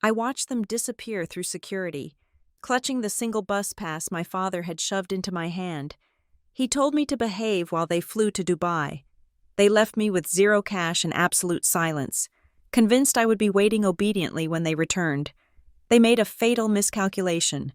I watched them disappear through security, clutching the single bus pass my father had shoved into my hand. He told me to behave while they flew to Dubai. They left me with zero cash and absolute silence, convinced I would be waiting obediently when they returned. They made a fatal miscalculation.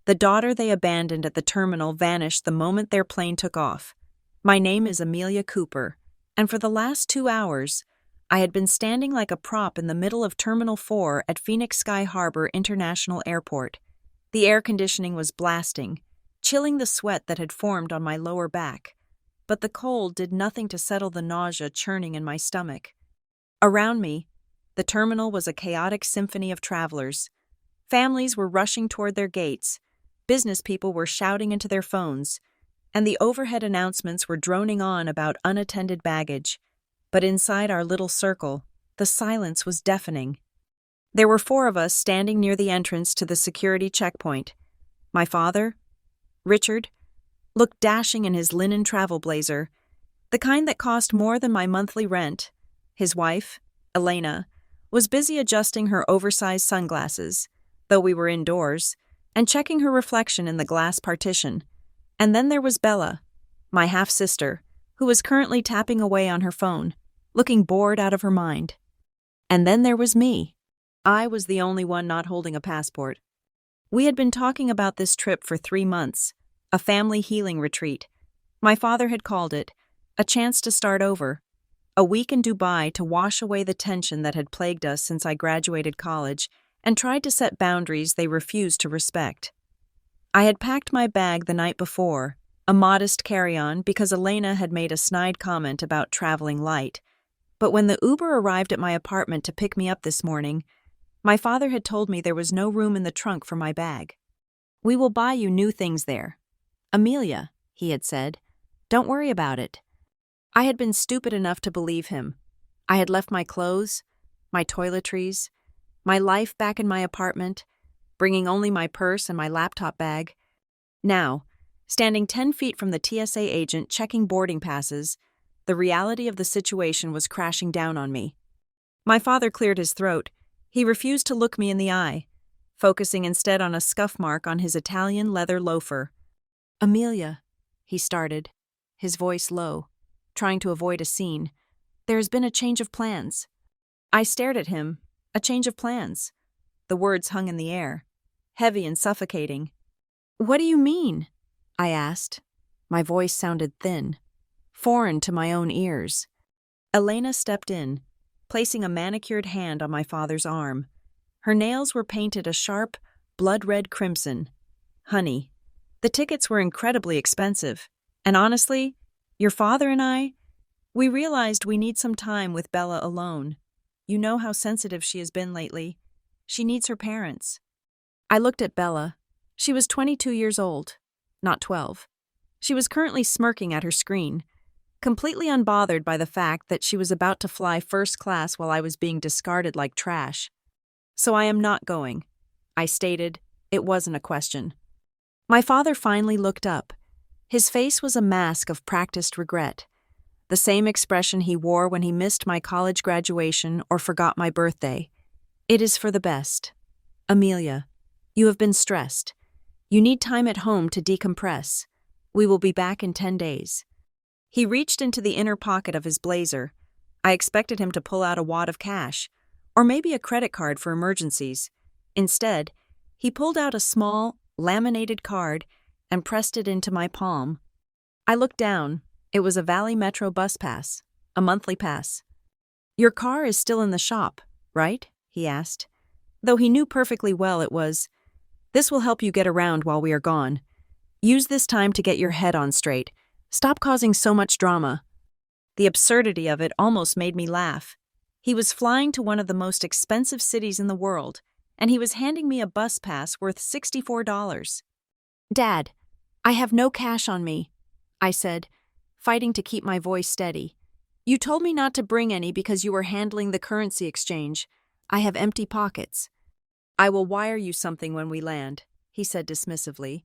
The daughter they abandoned at the terminal vanished the moment their plane took off. My name is Amelia Cooper, and for the last 2 hours, I had been standing like a prop in the middle of Terminal 4 at Phoenix Sky Harbor International Airport. The air conditioning was blasting, chilling the sweat that had formed on my lower back, but the cold did nothing to settle the nausea churning in my stomach. Around me, the terminal was a chaotic symphony of travelers. Families were rushing toward their gates, business people were shouting into their phones, and the overhead announcements were droning on about unattended baggage. But inside our little circle, the silence was deafening. There were 4 of us standing near the entrance to the security checkpoint. My father, Richard, looked dashing in his linen travel blazer, the kind that cost more than my monthly rent. His wife, Elena, was busy adjusting her oversized sunglasses, though we were indoors, and checking her reflection in the glass partition. And then there was Bella, my half-sister, who was currently tapping away on her phone, looking bored out of her mind. And then there was me. I was the only one not holding a passport. We had been talking about this trip for 3 months, a family healing retreat. My father had called it a chance to start over, a week in Dubai to wash away the tension that had plagued us since I graduated college and tried to set boundaries they refused to respect. I had packed my bag the night before, a modest carry-on because Elena had made a snide comment about traveling light, but when the Uber arrived at my apartment to pick me up this morning, my father had told me there was no room in the trunk for my bag. "We will buy you new things there. Amelia," he had said, "don't worry about it." I had been stupid enough to believe him. I had left my clothes, my toiletries, my life back in my apartment, bringing only my purse and my laptop bag. Now, standing 10 feet from the TSA agent checking boarding passes, the reality of the situation was crashing down on me. My father cleared his throat. He refused to look me in the eye, focusing instead on a scuff mark on his Italian leather loafer. "Amelia," he started, his voice low, trying to avoid a scene. "There has been a change of plans." I stared at him. A change of plans. The words hung in the air, heavy and suffocating. "What do you mean?" I asked. My voice sounded thin, foreign to my own ears. Elena stepped in, placing a manicured hand on my father's arm. Her nails were painted a sharp, blood-red crimson. "Honey, the tickets were incredibly expensive, and honestly, your father and we realized we need some time with Bella alone. You know how sensitive she has been lately. She needs her parents." I looked at Bella. She was 22 years old, not 12. She was currently smirking at her screen, completely unbothered by the fact that she was about to fly first class while I was being discarded like trash. "So I am not going," I stated. It wasn't a question. My father finally looked up. His face was a mask of practiced regret, the same expression he wore when he missed my college graduation or forgot my birthday. "It is for the best. Amelia, you have been stressed. You need time at home to decompress. We will be back in 10 days. He reached into the inner pocket of his blazer. I expected him to pull out a wad of cash, or maybe a credit card for emergencies. Instead, he pulled out a small, laminated card and pressed it into my palm. I looked down. It was a Valley Metro bus pass, a monthly pass. "Your car is still in the shop, right?" he asked, though he knew perfectly well it was. "This will help you get around while we are gone. Use this time to get your head on straight. Stop causing so much drama." The absurdity of it almost made me laugh. He was flying to one of the most expensive cities in the world, and he was handing me a bus pass worth $64. "Dad, I have no cash on me," I said, fighting to keep my voice steady. "You told me not to bring any because you were handling the currency exchange. I have empty pockets." "I will wire you something when we land," he said dismissively,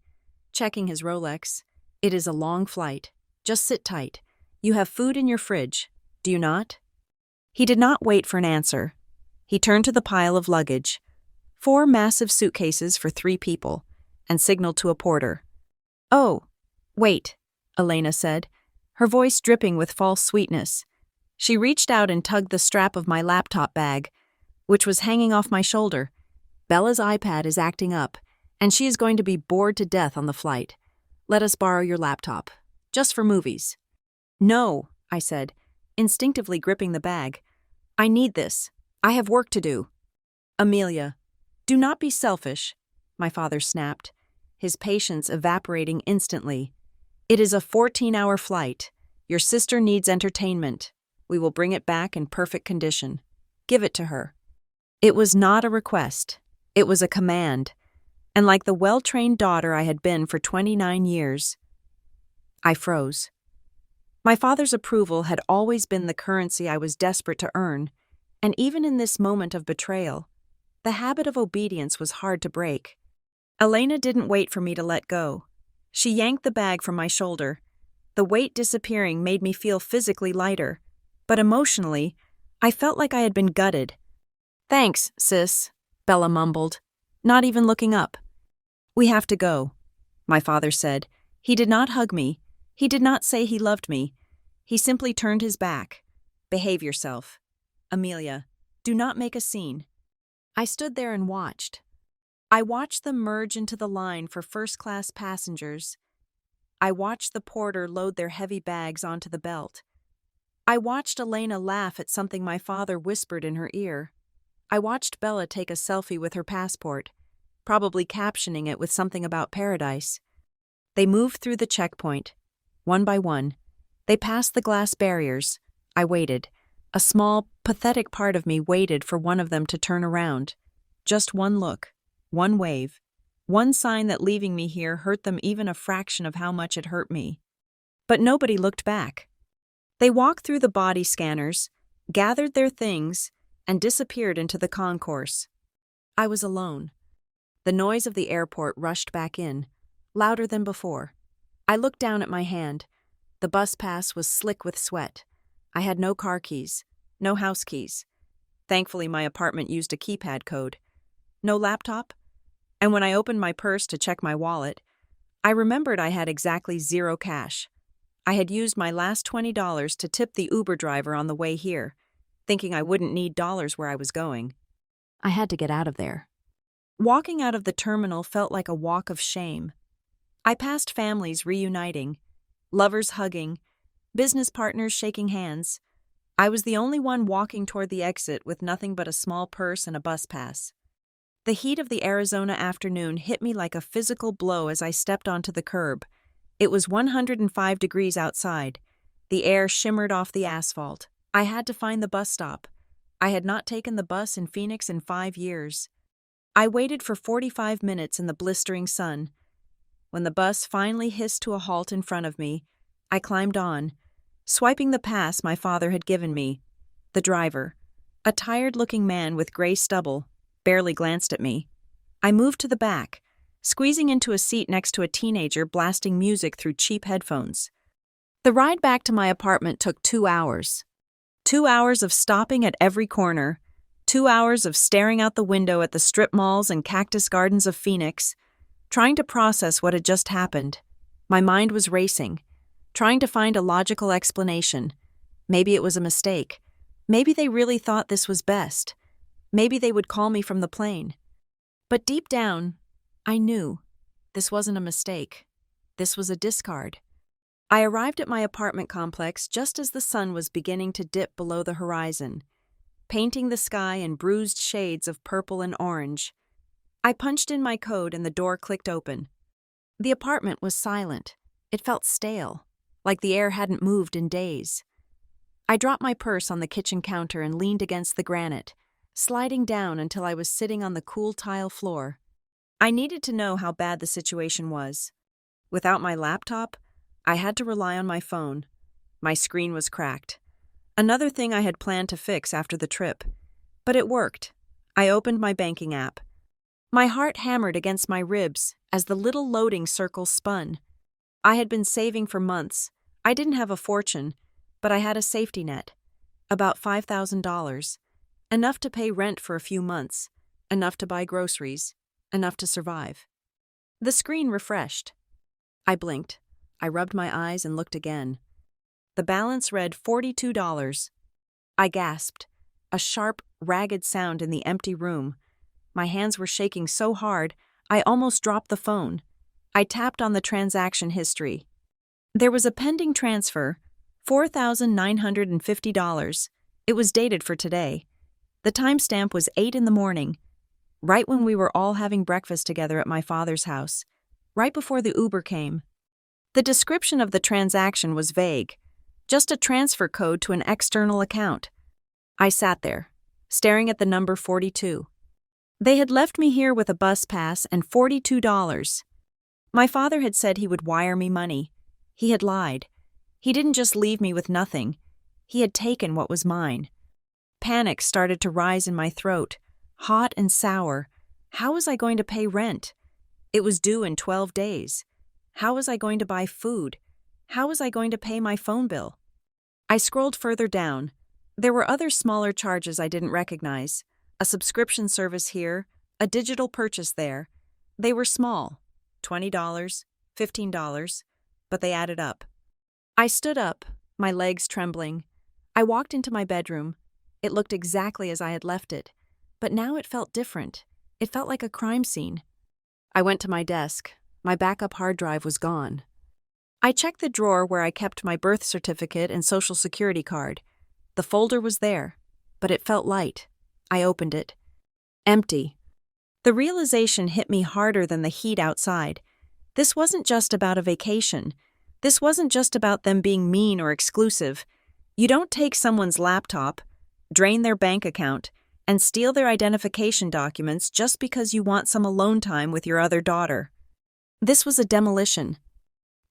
checking his Rolex. "It is a long flight. Just sit tight. You have food in your fridge, do you not?" He did not wait for an answer. He turned to the pile of luggage. 4 massive suitcases for 3 people, and signaled to a porter. "Oh, wait," Elena said, her voice dripping with false sweetness. She reached out and tugged the strap of my laptop bag, which was hanging off my shoulder. "Bella's iPad is acting up, and she is going to be bored to death on the flight. Let us borrow your laptop, just for movies." "No," I said, instinctively gripping the bag. "I need this. I have work to do." "Amelia, do not be selfish," my father snapped, his patience evaporating instantly. "It is a 14-hour flight. Your sister needs entertainment. We will bring it back in perfect condition. Give it to her." It was not a request. It was a command. And like the well-trained daughter I had been for 29 years, I froze. My father's approval had always been the currency I was desperate to earn, and even in this moment of betrayal, the habit of obedience was hard to break. Elena didn't wait for me to let go. She yanked the bag from my shoulder. The weight disappearing made me feel physically lighter, but emotionally, I felt like I had been gutted. "Thanks, sis," Bella mumbled, not even looking up. "We have to go," my father said. He did not hug me. He did not say he loved me. He simply turned his back. "Behave yourself. Amelia, do not make a scene." I stood there and watched. I watched them merge into the line for first-class passengers. I watched the porter load their heavy bags onto the belt. I watched Elena laugh at something my father whispered in her ear. I watched Bella take a selfie with her passport, probably captioning it with something about paradise. They moved through the checkpoint, one by one. They passed the glass barriers. I waited. A small, pathetic part of me waited for one of them to turn around. Just one look, one wave, one sign that leaving me here hurt them even a fraction of how much it hurt me. But nobody looked back. They walked through the body scanners, gathered their things, and disappeared into the concourse. I was alone. The noise of the airport rushed back in, louder than before. I looked down at my hand. The bus pass was slick with sweat. I had no car keys, no house keys. Thankfully, my apartment used a keypad code. No laptop. And when I opened my purse to check my wallet, I remembered I had exactly 0 cash. I had used my last $20 to tip the Uber driver on the way here, thinking I wouldn't need dollars where I was going. I had to get out of there. Walking out of the terminal felt like a walk of shame. I passed families reuniting, lovers hugging, business partners shaking hands. I was the only one walking toward the exit with nothing but a small purse and a bus pass. The heat of the Arizona afternoon hit me like a physical blow as I stepped onto the curb. It was 105 degrees outside. The air shimmered off the asphalt. I had to find the bus stop. I had not taken the bus in Phoenix in 5 years. I waited for 45 minutes in the blistering sun. When the bus finally hissed to a halt in front of me, I climbed on, swiping the pass my father had given me. The driver, a tired-looking man with gray stubble, barely glanced at me. I moved to the back, squeezing into a seat next to a teenager blasting music through cheap headphones. The ride back to my apartment took 2 hours. 2 hours of stopping at every corner, 2 hours of staring out the window at the strip malls and cactus gardens of Phoenix, trying to process what had just happened. My mind was racing, trying to find a logical explanation. Maybe it was a mistake. Maybe they really thought this was best. Maybe they would call me from the plane. But deep down, I knew this wasn't a mistake. This was a discard. I arrived at my apartment complex just as the sun was beginning to dip below the horizon, painting the sky in bruised shades of purple and orange. I punched in my code and the door clicked open. The apartment was silent. It felt stale, like the air hadn't moved in days. I dropped my purse on the kitchen counter and leaned against the granite, sliding down until I was sitting on the cool tile floor. I needed to know how bad the situation was. Without my laptop, I had to rely on my phone. My screen was cracked. Another thing I had planned to fix after the trip. But it worked. I opened my banking app. My heart hammered against my ribs as the little loading circle spun. I had been saving for months. I didn't have a fortune, but I had a safety net. About $5,000. Enough to pay rent for a few months. enough to buy groceries, enough to survive. The screen refreshed. I blinked. I rubbed my eyes and looked again. The balance read $42. I gasped. A sharp, ragged sound in the empty room. My hands were shaking so hard, I almost dropped the phone. I tapped on the transaction history. There was a pending transfer, $4,950. It was dated for today. The timestamp was 8 in the morning, right when we were all having breakfast together at my father's house, right before the Uber came. The description of the transaction was vague, just a transfer code to an external account. I sat there, staring at the number 42. They had left me here with a bus pass and $42. My father had said he would wire me money. He had lied. He didn't just leave me with nothing. He had taken what was mine. Panic started to rise in my throat, hot and sour. How was I going to pay rent? It was due in 12 days. How was I going to buy food? How was I going to pay my phone bill? I scrolled further down. There were other smaller charges I didn't recognize. A subscription service here, a digital purchase there. They were small, $20, $15, but they added up. I stood up, my legs trembling. I walked into my bedroom. It looked exactly as I had left it, but now it felt different. It felt like a crime scene. I went to my desk. My backup hard drive was gone. I checked the drawer where I kept my birth certificate and social security card. The folder was there, but it felt light. I opened it. Empty. The realization hit me harder than the heat outside. This wasn't just about a vacation. This wasn't just about them being mean or exclusive. You don't take someone's laptop, drain their bank account, and steal their identification documents just because you want some alone time with your other daughter. This was a demolition.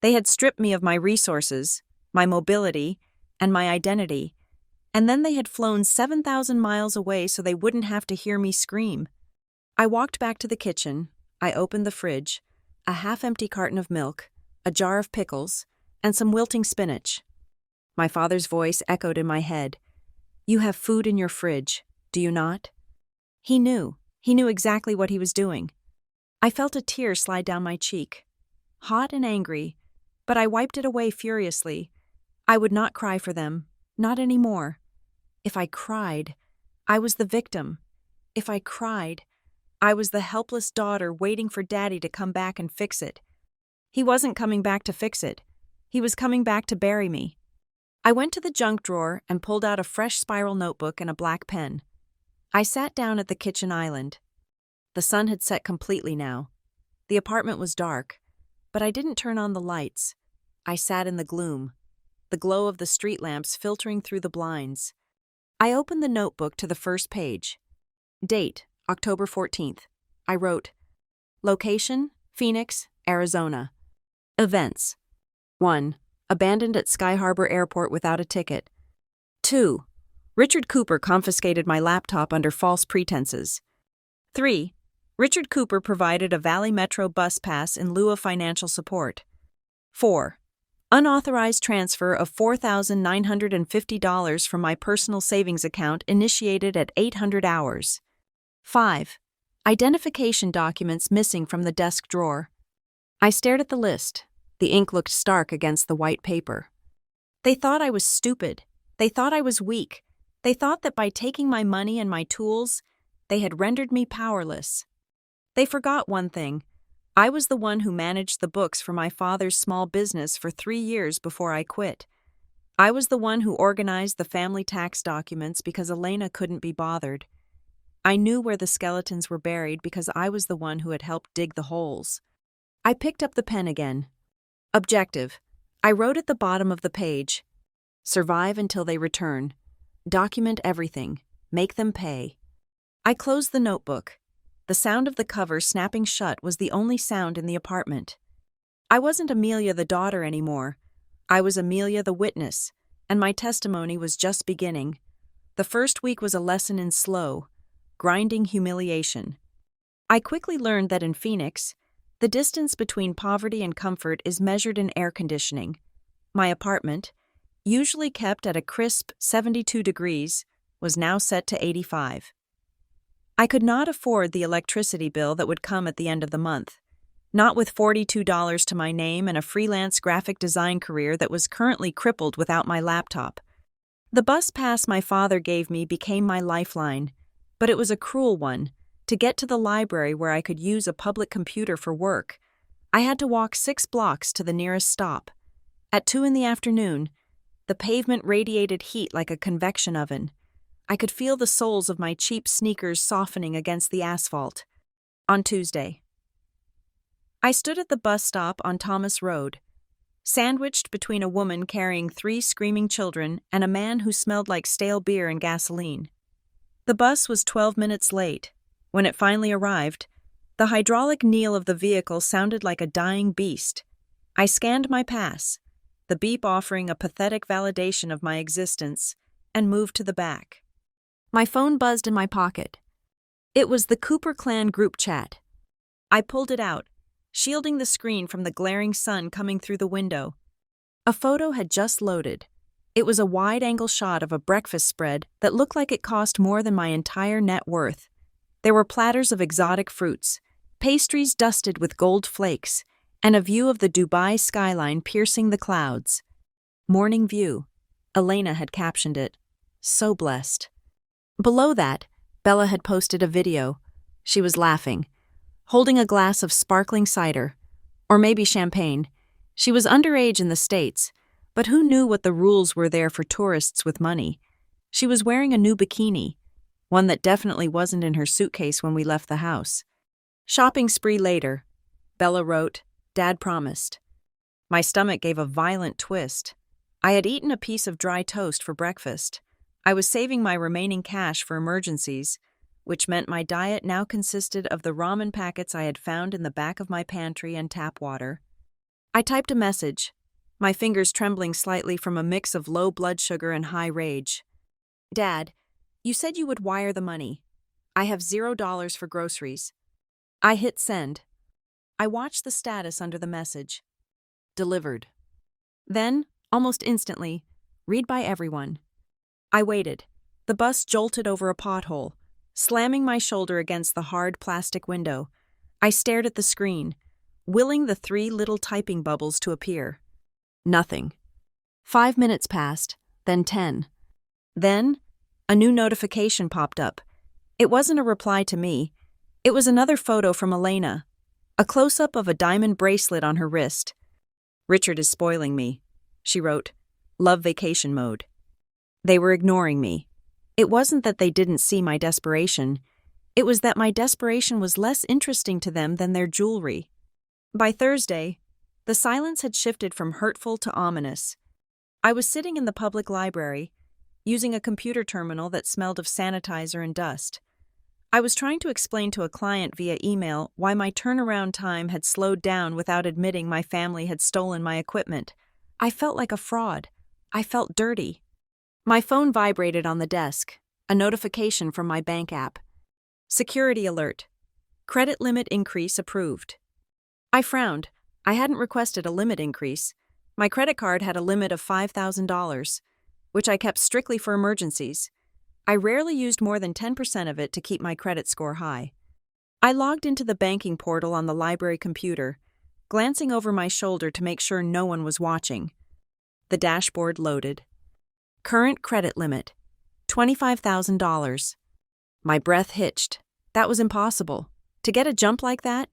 They had stripped me of my resources, my mobility, and my identity, and then they had flown 7,000 miles away so they wouldn't have to hear me scream. I walked back to the kitchen. I opened the fridge, a half-empty carton of milk, a jar of pickles, and some wilting spinach. My father's voice echoed in my head. "You have food in your fridge, do you not?" He knew. He knew exactly what he was doing. I felt a tear slide down my cheek. Hot and angry, but I wiped it away furiously. I would not cry for them, not anymore. If I cried, I was the victim. If I cried, I was the helpless daughter waiting for Daddy to come back and fix it. He wasn't coming back to fix it. He was coming back to bury me. I went to the junk drawer and pulled out a fresh spiral notebook and a black pen. I sat down at the kitchen island. The sun had set completely now. The apartment was dark, but I didn't turn on the lights. I sat in the gloom, the glow of the street lamps filtering through the blinds. I opened the notebook to the first page. Date, October 14th. I wrote, Location, Phoenix, Arizona. Events. 1. Abandoned at Sky Harbor Airport without a ticket. 2. Richard Cooper confiscated my laptop under false pretenses. 3. Richard Cooper provided a Valley Metro bus pass in lieu of financial support. 4. Unauthorized transfer of $4,950 from my personal savings account initiated at 800 hours. 5. Identification documents missing from the desk drawer. I stared at the list. The ink looked stark against the white paper. They thought I was stupid. They thought I was weak. They thought that by taking my money and my tools, they had rendered me powerless. They forgot one thing. I was the one who managed the books for my father's small business for 3 years before I quit. I was the one who organized the family tax documents because Elena couldn't be bothered. I knew where the skeletons were buried because I was the one who had helped dig the holes. I picked up the pen again. Objective. I wrote at the bottom of the page, survive until they return. Document everything. Make them pay. I closed the notebook. The sound of the cover snapping shut was the only sound in the apartment. I wasn't Amelia the daughter anymore. I was Amelia the witness, and my testimony was just beginning. The first week was a lesson in slow, grinding humiliation. I quickly learned that in Phoenix, the distance between poverty and comfort is measured in air conditioning. My apartment, usually kept at a crisp 72 degrees, was now set to 85. I could not afford the electricity bill that would come at the end of the month. Not with $42 to my name and a freelance graphic design career that was currently crippled without my laptop. The bus pass my father gave me became my lifeline, but it was a cruel one. To get to the library where I could use a public computer for work, I had to walk 6 blocks to the nearest stop. At 2 in the afternoon, the pavement radiated heat like a convection oven. I could feel the soles of my cheap sneakers softening against the asphalt. On Tuesday, I stood at the bus stop on Thomas Road, sandwiched between a woman carrying 3 screaming children and a man who smelled like stale beer and gasoline. The bus was 12 minutes late. When it finally arrived, the hydraulic kneel of the vehicle sounded like a dying beast. I scanned my pass, the beep offering a pathetic validation of my existence, and moved to the back. My phone buzzed in my pocket. It was the Cooper clan group chat. I pulled it out, shielding the screen from the glaring sun coming through the window. A photo had just loaded. It was a wide-angle shot of a breakfast spread that looked like it cost more than my entire net worth. There were platters of exotic fruits, pastries dusted with gold flakes, and a view of the Dubai skyline piercing the clouds. Morning view. Elena had captioned it. So blessed. Below that, Bella had posted a video. She was laughing, holding a glass of sparkling cider, or maybe champagne. She was underage in the States, but who knew what the rules were there for tourists with money? She was wearing a new bikini, one that definitely wasn't in her suitcase when we left the house. Shopping spree later, Bella wrote, Dad promised. My stomach gave a violent twist. I had eaten a piece of dry toast for breakfast. I was saving my remaining cash for emergencies, which meant my diet now consisted of the ramen packets I had found in the back of my pantry and tap water. I typed a message, my fingers trembling slightly from a mix of low blood sugar and high rage. Dad, you said you would wire the money. I have $0 for groceries. I hit send. I watched the status under the message. Delivered. Then, almost instantly, read by everyone. I waited. The bus jolted over a pothole, slamming my shoulder against the hard plastic window. I stared at the screen, willing the 3 little typing bubbles to appear. Nothing. 5 minutes passed, then 10. Then, a new notification popped up. It wasn't a reply to me. It was another photo from Elena, a close-up of a diamond bracelet on her wrist. Richard is spoiling me, she wrote. Love vacation mode. They were ignoring me. It wasn't that they didn't see my desperation. It was that my desperation was less interesting to them than their jewelry. By Thursday, the silence had shifted from hurtful to ominous. I was sitting in the public library, using a computer terminal that smelled of sanitizer and dust. I was trying to explain to a client via email why my turnaround time had slowed down without admitting my family had stolen my equipment. I felt like a fraud. I felt dirty. My phone vibrated on the desk, a notification from my bank app. Security alert. Credit limit increase approved. I frowned. I hadn't requested a limit increase. My credit card had a limit of $5,000, which I kept strictly for emergencies. I rarely used more than 10% of it to keep my credit score high. I logged into the banking portal on the library computer, glancing over my shoulder to make sure no one was watching. The dashboard loaded. Current credit limit, $25,000. My breath hitched. That was impossible. To get a jump like that,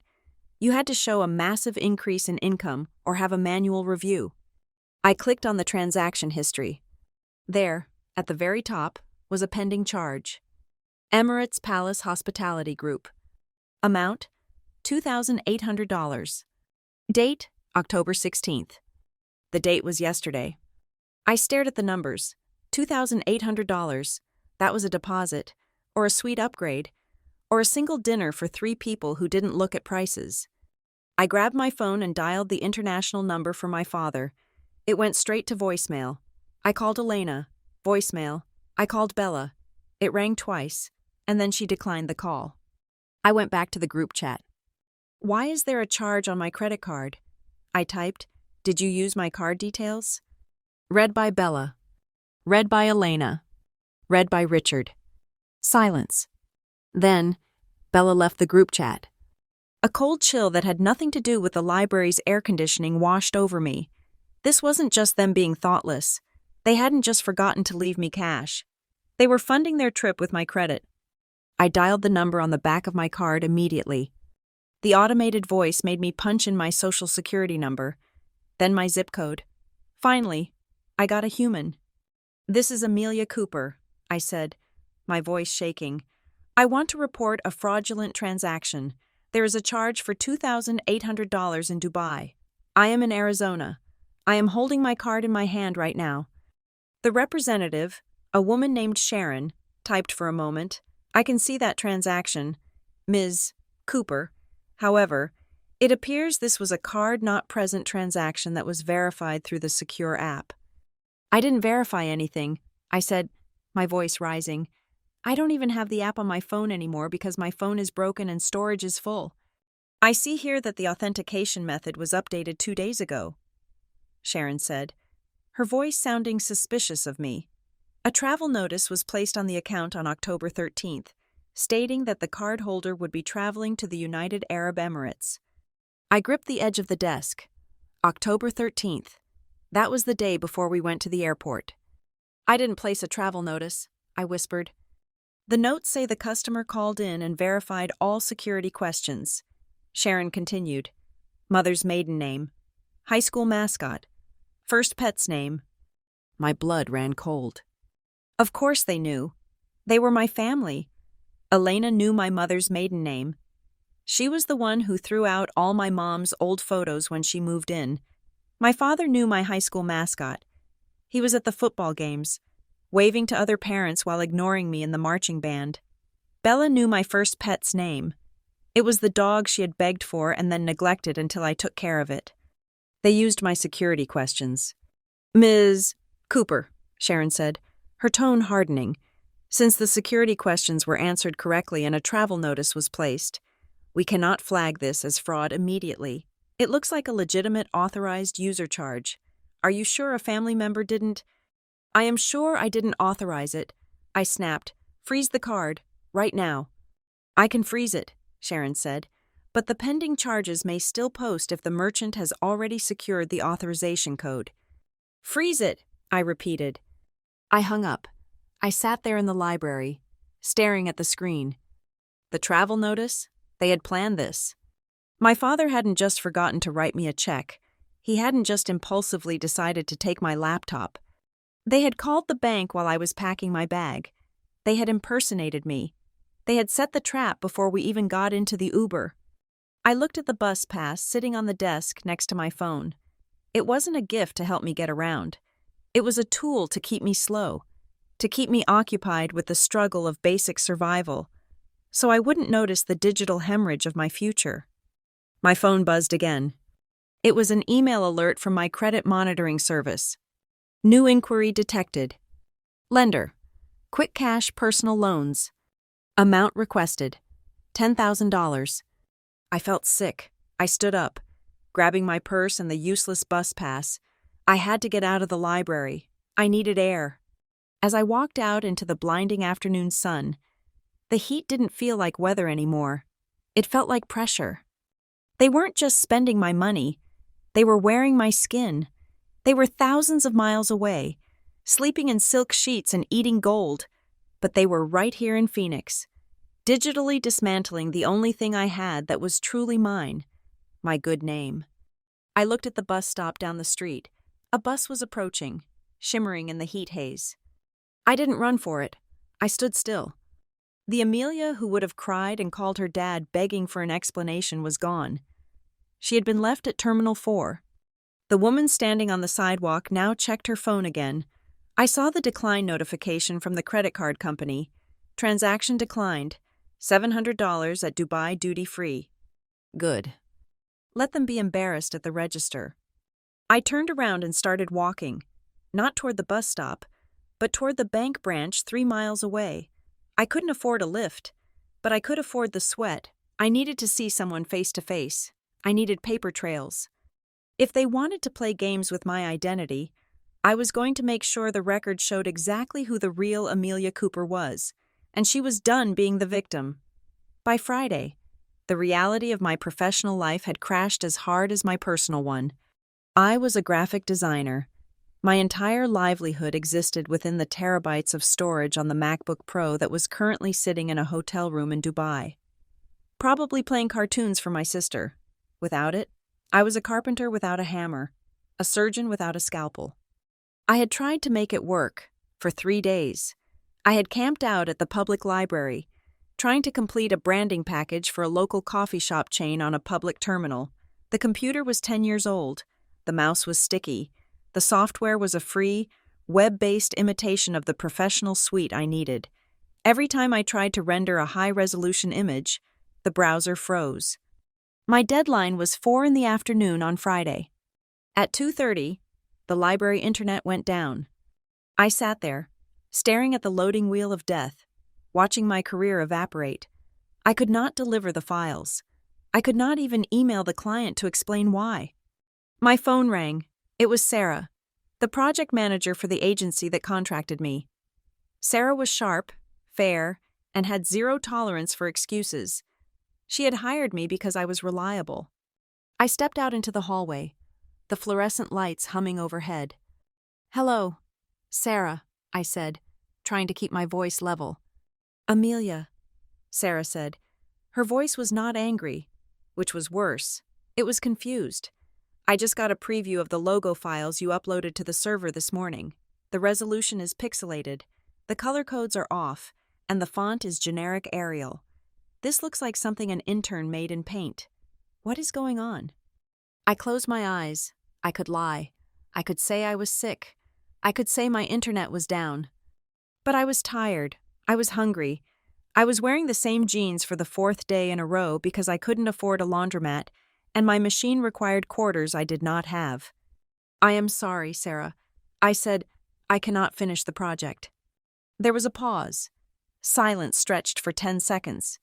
you had to show a massive increase in income or have a manual review. I clicked on the transaction history. There, at the very top, was a pending charge. Emirates Palace Hospitality Group. Amount, $2,800. Date, October 16th. The date was yesterday. I stared at the numbers. $2,800. That was a deposit, or a suite upgrade, or a single dinner for 3 people who didn't look at prices. I grabbed my phone and dialed the international number for my father. It went straight to voicemail. I called Elena. Voicemail. I called Bella. It rang twice, and then she declined the call. I went back to the group chat. Why is there a charge on my credit card? I typed, Did you use my card details? Read by Bella. Read by Elena. Read by Richard. Silence. Then, Bella left the group chat. A cold chill that had nothing to do with the library's air conditioning washed over me. This wasn't just them being thoughtless. They hadn't just forgotten to leave me cash. They were funding their trip with my credit. I dialed the number on the back of my card immediately. The automated voice made me punch in my social security number, then my zip code. Finally, I got a human. "This is Amelia Cooper," I said, my voice shaking. "I want to report a fraudulent transaction. There is a charge for $2,800 in Dubai. I am in Arizona. I am holding my card in my hand right now." The representative, a woman named Sharon, typed for a moment. "I can see that transaction, Ms. Cooper. However, it appears this was a card-not-present transaction that was verified through the secure app." "I didn't verify anything," I said, my voice rising. "I don't even have the app on my phone anymore because my phone is broken and storage is full." "I see here that the authentication method was updated 2 days ago," Sharon said, her voice sounding suspicious of me. "A travel notice was placed on the account on October 13th, stating that the cardholder would be traveling to the United Arab Emirates." I gripped the edge of the desk. October 13th. That was the day before we went to the airport. "I didn't place a travel notice," I whispered. "The notes say the customer called in and verified all security questions." Sharon continued. "Mother's maiden name, high school mascot, first pet's name." My blood ran cold. Of course they knew. They were my family. Elena knew my mother's maiden name. She was the one who threw out all my mom's old photos when she moved in. My father knew my high school mascot. He was at the football games, waving to other parents while ignoring me in the marching band. Bella knew my first pet's name. It was the dog she had begged for and then neglected until I took care of it. They used my security questions. "Ms. Cooper," Sharon said, her tone hardening. "Since the security questions were answered correctly and a travel notice was placed, we cannot flag this as fraud immediately. It looks like a legitimate authorized user charge. Are you sure a family member didn't—" "I am sure I didn't authorize it," I snapped. "Freeze the card, right now." "I can freeze it," Sharon said, "but the pending charges may still post if the merchant has already secured the authorization code." "Freeze it," I repeated. I hung up. I sat there in the library, staring at the screen. The travel notice? They had planned this. My father hadn't just forgotten to write me a check. He hadn't just impulsively decided to take my laptop. They had called the bank while I was packing my bag. They had impersonated me. They had set the trap before we even got into the Uber. I looked at the bus pass sitting on the desk next to my phone. It wasn't a gift to help me get around. It was a tool to keep me slow, to keep me occupied with the struggle of basic survival, so I wouldn't notice the digital hemorrhage of my future. My phone buzzed again. It was an email alert from my credit monitoring service. New inquiry detected. Lender, Quick Cash Personal Loans. Amount requested, $10,000. I felt sick. I stood up, grabbing my purse and the useless bus pass. I had to get out of the library. I needed air. As I walked out into the blinding afternoon sun, the heat didn't feel like weather anymore. It felt like pressure. They weren't just spending my money. They were wearing my skin. They were thousands of miles away, sleeping in silk sheets and eating gold. But they were right here in Phoenix, digitally dismantling the only thing I had that was truly mine, my good name. I looked at the bus stop down the street. A bus was approaching, shimmering in the heat haze. I didn't run for it. I stood still. The Amelia who would have cried and called her dad begging for an explanation was gone. She had been left at Terminal 4. The woman standing on the sidewalk now checked her phone again. I saw the decline notification from the credit card company. Transaction declined. $700 at Dubai duty-free. Good. Let them be embarrassed at the register. I turned around and started walking, not toward the bus stop, but toward the bank branch 3 miles away. I couldn't afford a lift, but I could afford the sweat. I needed to see someone face to face. I needed paper trails. If they wanted to play games with my identity, I was going to make sure the record showed exactly who the real Amelia Cooper was. and she was done being the victim. By Friday, the reality of my professional life had crashed as hard as my personal one. I was a graphic designer. My entire livelihood existed within the terabytes of storage on the MacBook Pro that was currently sitting in a hotel room in Dubai. Probably playing cartoons for my sister. Without it, I was a carpenter without a hammer, a surgeon without a scalpel. I had tried to make it work for 3 days. I had camped out at the public library, trying to complete a branding package for a local coffee shop chain on a public terminal. The computer was 10 years old. The mouse was sticky. The software was a free, web-based imitation of the professional suite I needed. Every time I tried to render a high-resolution image, the browser froze. My deadline was 4 p.m. on Friday. At 2:30, the library internet went down. I sat there, staring at the loading wheel of death, watching my career evaporate. I could not deliver the files. I could not even email the client to explain why. My phone rang. It was Sarah, the project manager for the agency that contracted me. Sarah was sharp, fair, and had zero tolerance for excuses. She had hired me because I was reliable. I stepped out into the hallway, the fluorescent lights humming overhead. "Hello, Sarah," I said, trying to keep my voice level. "Amelia," Sarah said. Her voice was not angry, which was worse. It was confused. "I just got a preview of the logo files you uploaded to the server this morning. The resolution is pixelated, the color codes are off, and the font is generic Arial. This looks like something an intern made in Paint. What is going on?" I closed my eyes. I could lie. I could say I was sick. I could say my internet was down. But I was tired. I was hungry. I was wearing the same jeans for the 4th day in a row because I couldn't afford a laundromat, and my machine required quarters I did not have. "I am sorry, Sarah," I said. "I cannot finish the project." There was a pause. Silence stretched for 10 seconds.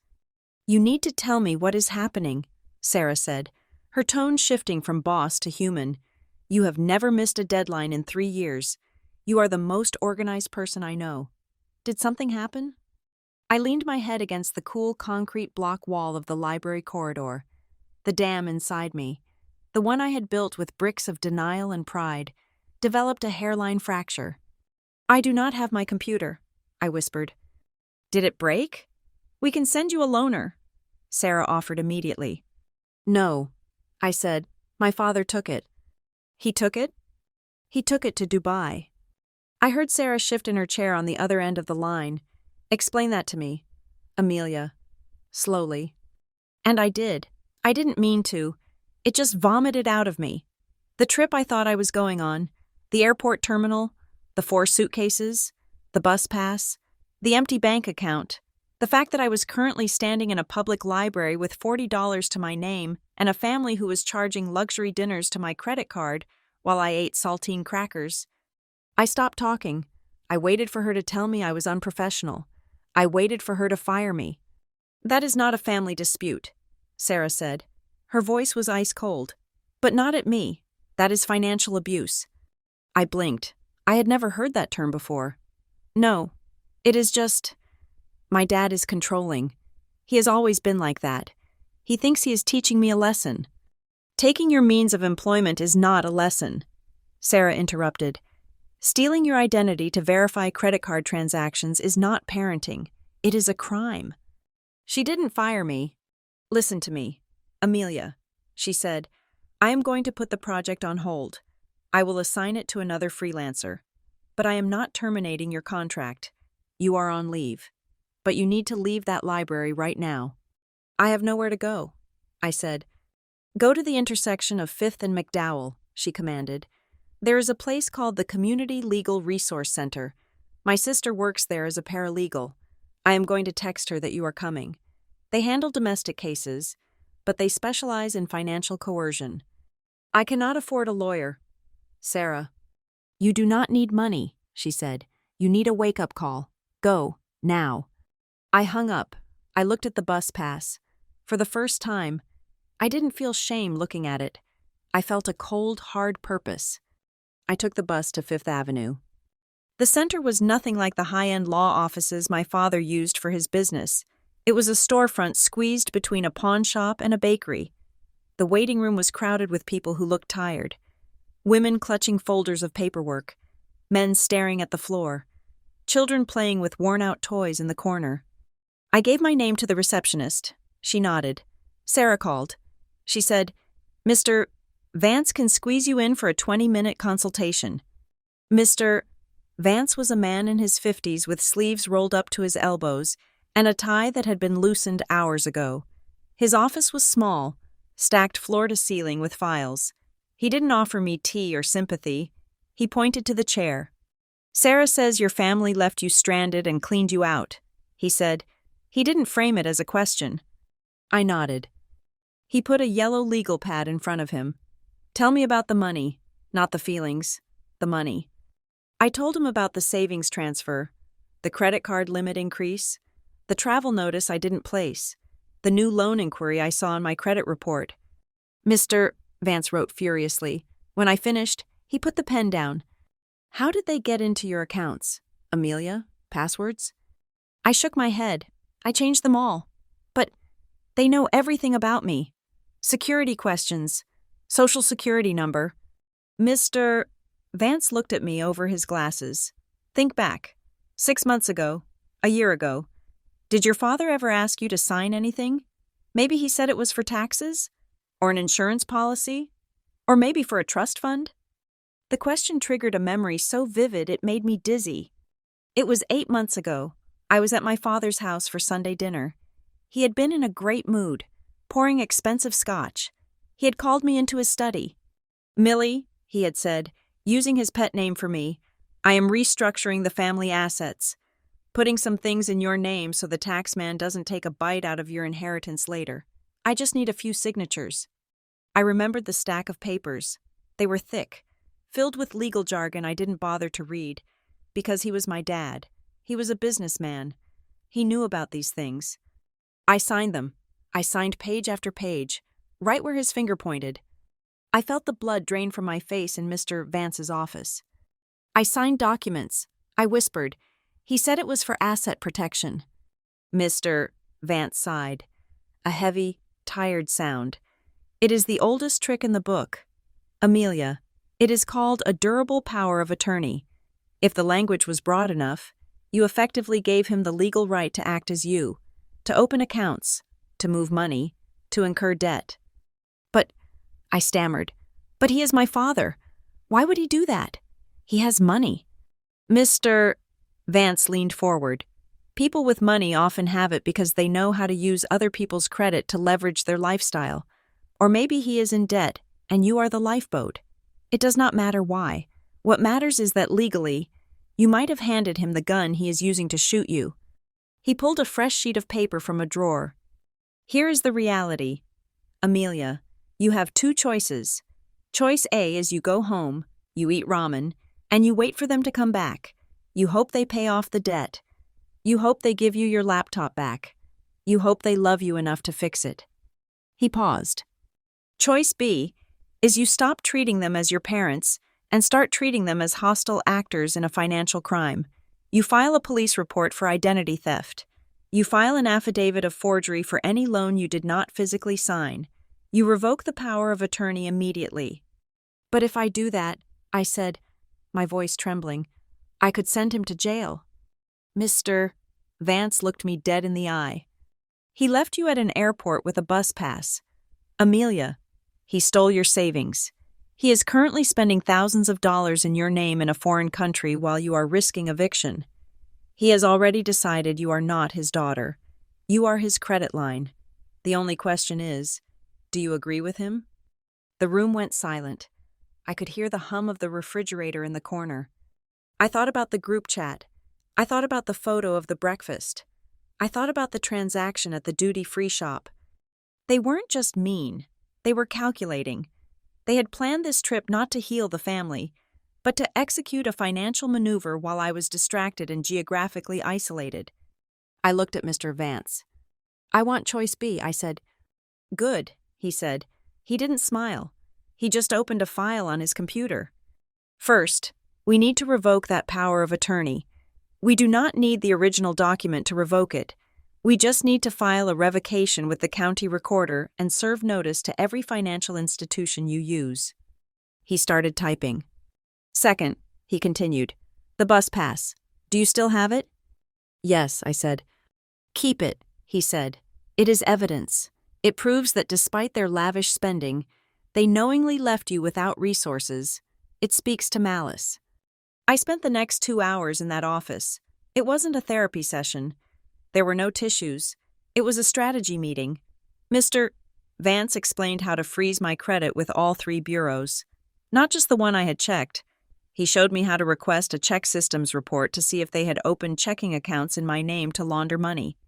"You need to tell me what is happening," Sarah said, her tone shifting from boss to human. "You have never missed a deadline in 3 years. You are the most organized person I know. Did something happen?" I leaned my head against the cool concrete block wall of the library corridor. The dam inside me, the one I had built with bricks of denial and pride, developed a hairline fracture. "I do not have my computer," I whispered. "Did it break? We can send you a loaner," Sarah offered immediately. "No," I said. "My father took it." "He took it?" "He took it to Dubai." I heard Sarah shift in her chair on the other end of the line. "Explain that to me, Amelia." Slowly. And I did. I didn't mean to. It just vomited out of me. The trip I thought I was going on, the airport terminal, the 4 suitcases, the bus pass, the empty bank account, the fact that I was currently standing in a public library with $40 to my name and a family who was charging luxury dinners to my credit card while I ate saltine crackers. I stopped talking. I waited for her to tell me I was unprofessional. I waited for her to fire me. "That is not a family dispute," Sarah said. Her voice was ice cold. "But not at me. That is financial abuse." I blinked. I had never heard that term before. "No, it is just... My dad is controlling. He has always been like that. He thinks he is teaching me a lesson." "Taking your means of employment is not a lesson," Sarah interrupted. "Stealing your identity to verify credit card transactions is not parenting. It is a crime." She didn't fire me. "Listen to me, Amelia," she said. "I am going to put the project on hold. I will assign it to another freelancer. But I am not terminating your contract. You are on leave. But you need to leave that library right now." "I have nowhere to go," I said. "Go to the intersection of 5th and McDowell," she commanded. "There is a place called the Community Legal Resource Center. My sister works there as a paralegal. I am going to text her that you are coming. They handle domestic cases, but they specialize in financial coercion." "I cannot afford a lawyer." "Sarah." "You do not need money," she said. "You need a wake-up call. Go, now." I hung up. I looked at the bus pass. For the first time, I didn't feel shame looking at it. I felt a cold, hard purpose. I took the bus to 5th Avenue. The center was nothing like the high-end law offices my father used for his business. It was a storefront squeezed between a pawn shop and a bakery. The waiting room was crowded with people who looked tired. Women clutching folders of paperwork, men staring at the floor, children playing with worn-out toys in the corner. I gave my name to the receptionist. She nodded. Sarah called. She said, "Mr. Vance can squeeze you in for a 20-minute consultation." Mr. Vance was a man in his 50s with sleeves rolled up to his elbows and a tie that had been loosened hours ago. His office was small, stacked floor to ceiling with files. He didn't offer me tea or sympathy. He pointed to the chair. "Sarah says your family left you stranded and cleaned you out," he said. He didn't frame it as a question. I nodded. He put a yellow legal pad in front of him. "Tell me about the money, not the feelings, the money." I told him about the savings transfer, the credit card limit increase, the travel notice I didn't place, the new loan inquiry I saw in my credit report. "Mr. Vance wrote furiously. When I finished, he put the pen down. "How did they get into your accounts? Amelia? Passwords?" I shook my head. "I changed them all. But they know everything about me. Security questions. Social security number." Mr. Vance looked at me over his glasses. "Think back. 6 months ago. A year ago. Did your father ever ask you to sign anything? Maybe he said it was for taxes? Or an insurance policy? Or maybe for a trust fund?" The question triggered a memory so vivid it made me dizzy. It was 8 months ago. I was at my father's house for Sunday dinner. He had been in a great mood, pouring expensive scotch. He had called me into his study. "Millie," he had said, using his pet name for me, "I am restructuring the family assets, putting some things in your name so the tax man doesn't take a bite out of your inheritance later. I just need a few signatures." I remembered the stack of papers. They were thick, filled with legal jargon I didn't bother to read, because he was my dad. He was a businessman. He knew about these things. I signed them. I signed page after page, right where his finger pointed. I felt the blood drain from my face in Mr. Vance's office. I signed documents. I whispered. He said it was for asset protection. Mr. Vance sighed. A heavy, tired sound. "It is the oldest trick in the book. Amelia, it is called a durable power of attorney. If the language was broad enough, you effectively gave him the legal right to act as you, to open accounts, to move money, to incur debt." "But," I stammered, "but he is my father. Why would he do that? He has money." Mr. Vance leaned forward. "People with money often have it because they know how to use other people's credit to leverage their lifestyle. Or maybe he is in debt, and you are the lifeboat. It does not matter why. What matters is that legally, you might have handed him the gun he is using to shoot you." He pulled a fresh sheet of paper from a drawer. "Here is the reality. Amelia, you have 2 choices. Choice A is you go home, you eat ramen, and you wait for them to come back. You hope they pay off the debt. You hope they give you your laptop back. You hope they love you enough to fix it." He paused. "Choice B is you stop treating them as your parents and start treating them as hostile actors in a financial crime. You file a police report for identity theft. You file an affidavit of forgery for any loan you did not physically sign. You revoke the power of attorney immediately." "But if I do that," I said, my voice trembling, "I could send him to jail." Mr. Vance looked me dead in the eye. "He left you at an airport with a bus pass. Amelia, he stole your savings. He is currently spending thousands of dollars in your name in a foreign country while you are risking eviction. He has already decided you are not his daughter. You are his credit line. The only question is, do you agree with him?" The room went silent. I could hear the hum of the refrigerator in the corner. I thought about the group chat. I thought about the photo of the breakfast. I thought about the transaction at the duty-free shop. They weren't just mean. They were calculating. They had planned this trip not to heal the family, but to execute a financial maneuver while I was distracted and geographically isolated. I looked at Mr. Vance. "I want choice B," I said. "Good," he said. He didn't smile. He just opened a file on his computer. "First, We need to revoke that power of attorney. We do not need the original document to revoke it. We just need to file a revocation with the county recorder and serve notice to every financial institution you use." He started typing. "Second," he continued, "the bus pass. Do you still have it?" "Yes," I said. "Keep it," he said. "It is evidence. It proves that despite their lavish spending, they knowingly left you without resources. It speaks to malice." I spent the next 2 hours in that office. It wasn't a therapy session. There were no tissues. It was a strategy meeting. Mr. Vance explained how to freeze my credit with all 3 bureaus. Not just the one I had checked. He showed me how to request a check systems report to see if they had opened checking accounts in my name to launder money.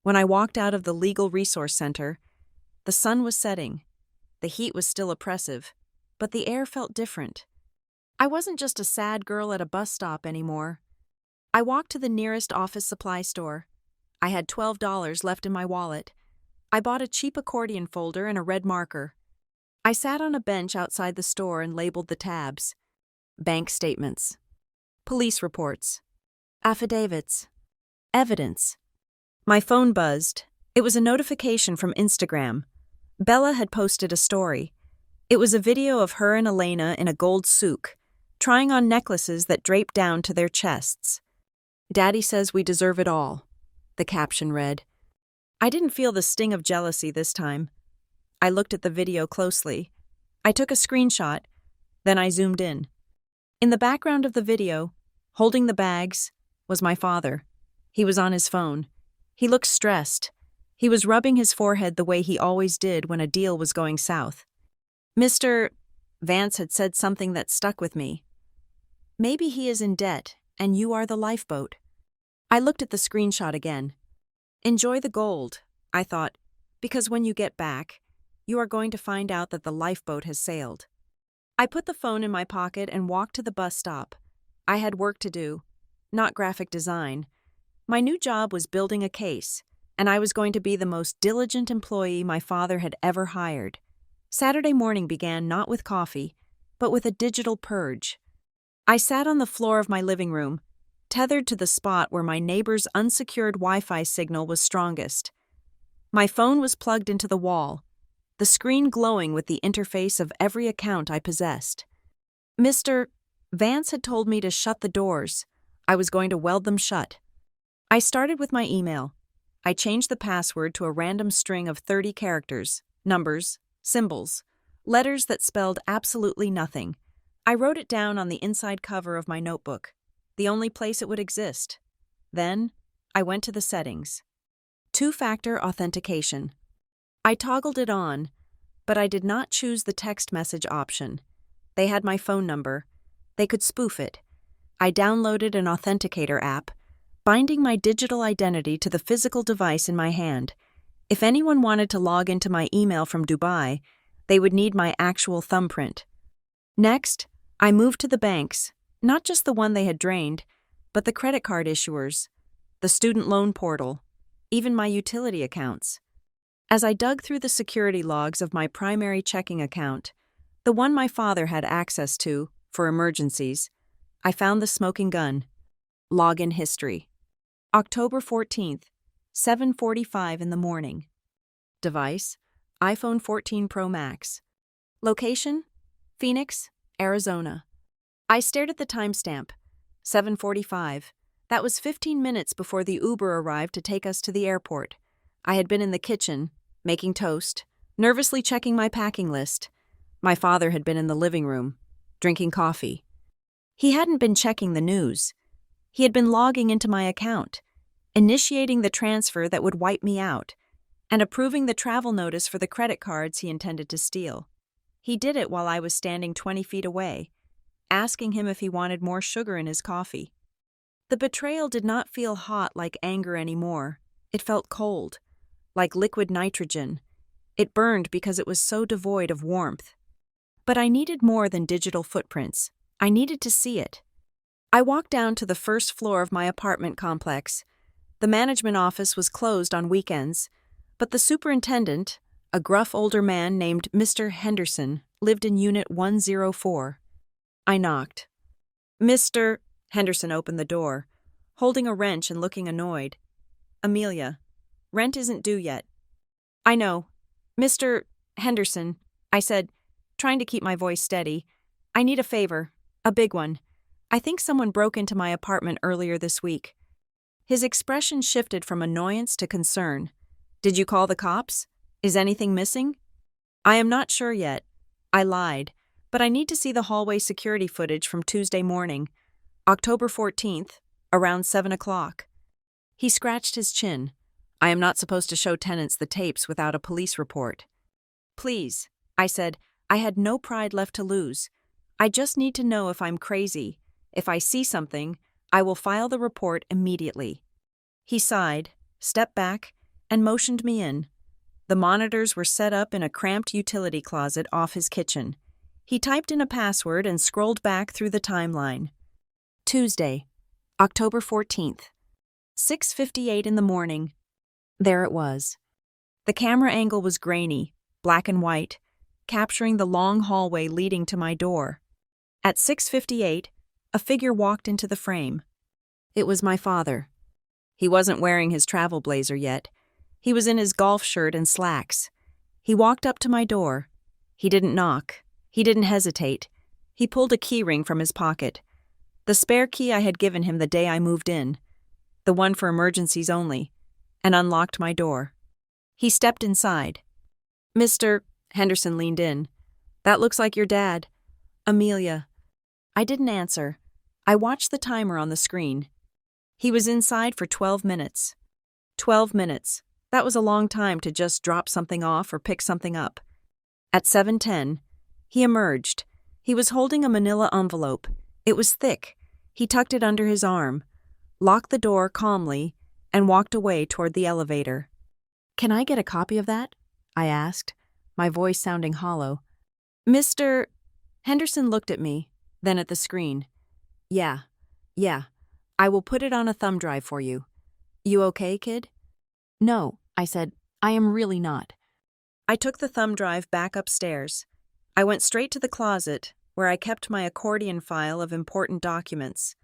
When I walked out of the Legal Resource Center, the sun was setting. The heat was still oppressive, but the air felt different. I wasn't just a sad girl at a bus stop anymore. I walked to the nearest office supply store. I had $12 left in my wallet. I bought a cheap accordion folder and a red marker. I sat on a bench outside the store and labeled the tabs. Bank statements, police reports, affidavits, evidence. My phone buzzed. It was a notification from Instagram. Bella had posted a story. It was a video of her and Elena in a gold souk, trying on necklaces that draped down to their chests. "Daddy says we deserve it all," the caption read. I didn't feel the sting of jealousy this time. I looked at the video closely. I took a screenshot, then I zoomed in. In the background of the video, holding the bags, was my father. He was on his phone. He looked stressed. He was rubbing his forehead the way he always did when a deal was going south. Mr. Vance had said something that stuck with me. "Maybe he is in debt, and you are the lifeboat." I looked at the screenshot again. "Enjoy the gold," I thought, because when you get back, you are going to find out that the lifeboat has sailed. I put the phone in my pocket and walked to the bus stop. I had work to do, not graphic design. My new job was building a case, and I was going to be the most diligent employee my father had ever hired. Saturday morning began not with coffee, but with a digital purge. I sat on the floor of my living room, tethered to the spot where my neighbor's unsecured Wi-Fi signal was strongest. My phone was plugged into the wall, the screen glowing with the interface of every account I possessed. Mr. Vance had told me to shut the doors. I was going to weld them shut. I started with my email. I changed the password to a random string of 30 characters, numbers, symbols, letters that spelled absolutely nothing. I wrote it down on the inside cover of my notebook, the only place it would exist. Then, I went to the settings. 2-factor authentication. I toggled it on, but I did not choose the text message option. They had my phone number. They could spoof it. I downloaded an authenticator app, binding my digital identity to the physical device in my hand. If anyone wanted to log into my email from Dubai, they would need my actual thumbprint. Next, I moved to the banks, not just the one they had drained, but the credit card issuers, the student loan portal, even my utility accounts. As I dug through the security logs of my primary checking account, the one my father had access to for emergencies, I found the smoking gun. Login history. October 14th, 7:45 in the morning. Device, iPhone 14 Pro Max. Location, Phoenix, Arizona. I stared at the timestamp, 7:45. That was 15 minutes before the Uber arrived to take us to the airport. I had been in the kitchen, making toast, nervously checking my packing list. My father had been in the living room, drinking coffee. He hadn't been checking the news. He had been logging into my account, initiating the transfer that would wipe me out, and approving the travel notice for the credit cards he intended to steal. He did it while I was standing 20 feet away, asking him if he wanted more sugar in his coffee. The betrayal did not feel hot like anger anymore. It felt cold, like liquid nitrogen. It burned because it was so devoid of warmth. But I needed more than digital footprints. I needed to see it. I walked down to the first floor of my apartment complex. The management office was closed on weekends, but the superintendent, a gruff older man named Mr. Henderson, lived in Unit 104. I knocked. Mr. Henderson opened the door, holding a wrench and looking annoyed. Amelia, rent isn't due yet. I know. Mr. Henderson, I said, trying to keep my voice steady. I need a favor, a big one. I think someone broke into my apartment earlier this week. His expression shifted from annoyance to concern. Did you call the cops? Is anything missing? I am not sure yet. I lied, but I need to see the hallway security footage from Tuesday morning, October 14th, around 7 o'clock. He scratched his chin. I am not supposed to show tenants the tapes without a police report. Please, I said. I had no pride left to lose. I just need to know if I'm crazy. If I see something, I will file the report immediately. He sighed, stepped back, and motioned me in. The monitors were set up in a cramped utility closet off his kitchen. He typed in a password and scrolled back through the timeline. Tuesday, October 14th, 6:58 in the morning. There it was. The camera angle was grainy, black and white, capturing the long hallway leading to my door. At 6:58, a figure walked into the frame. It was my father. He wasn't wearing his travel blazer yet. He was in his golf shirt and slacks. He walked up to my door. He didn't knock. He didn't hesitate. He pulled a key ring from his pocket. The spare key I had given him the day I moved in. The one for emergencies only, and unlocked my door. He stepped inside. Mr. Henderson leaned in. That looks like your dad. Amelia. I didn't answer. I watched the timer on the screen. He was inside for 12 minutes. 12 minutes. That was a long time to just drop something off or pick something up. At 7:10, he emerged. He was holding a manila envelope. It was thick. He tucked it under his arm, locked the door calmly, and walked away toward the elevator. Can I get a copy of that? I asked, my voice sounding hollow. Mr. Henderson looked at me, then at the screen. Yeah. I will put it on a thumb drive for you. You okay, kid? No, I said. I am really not. I took the thumb drive back upstairs. I went straight to the closet, where I kept my accordion file of important documents.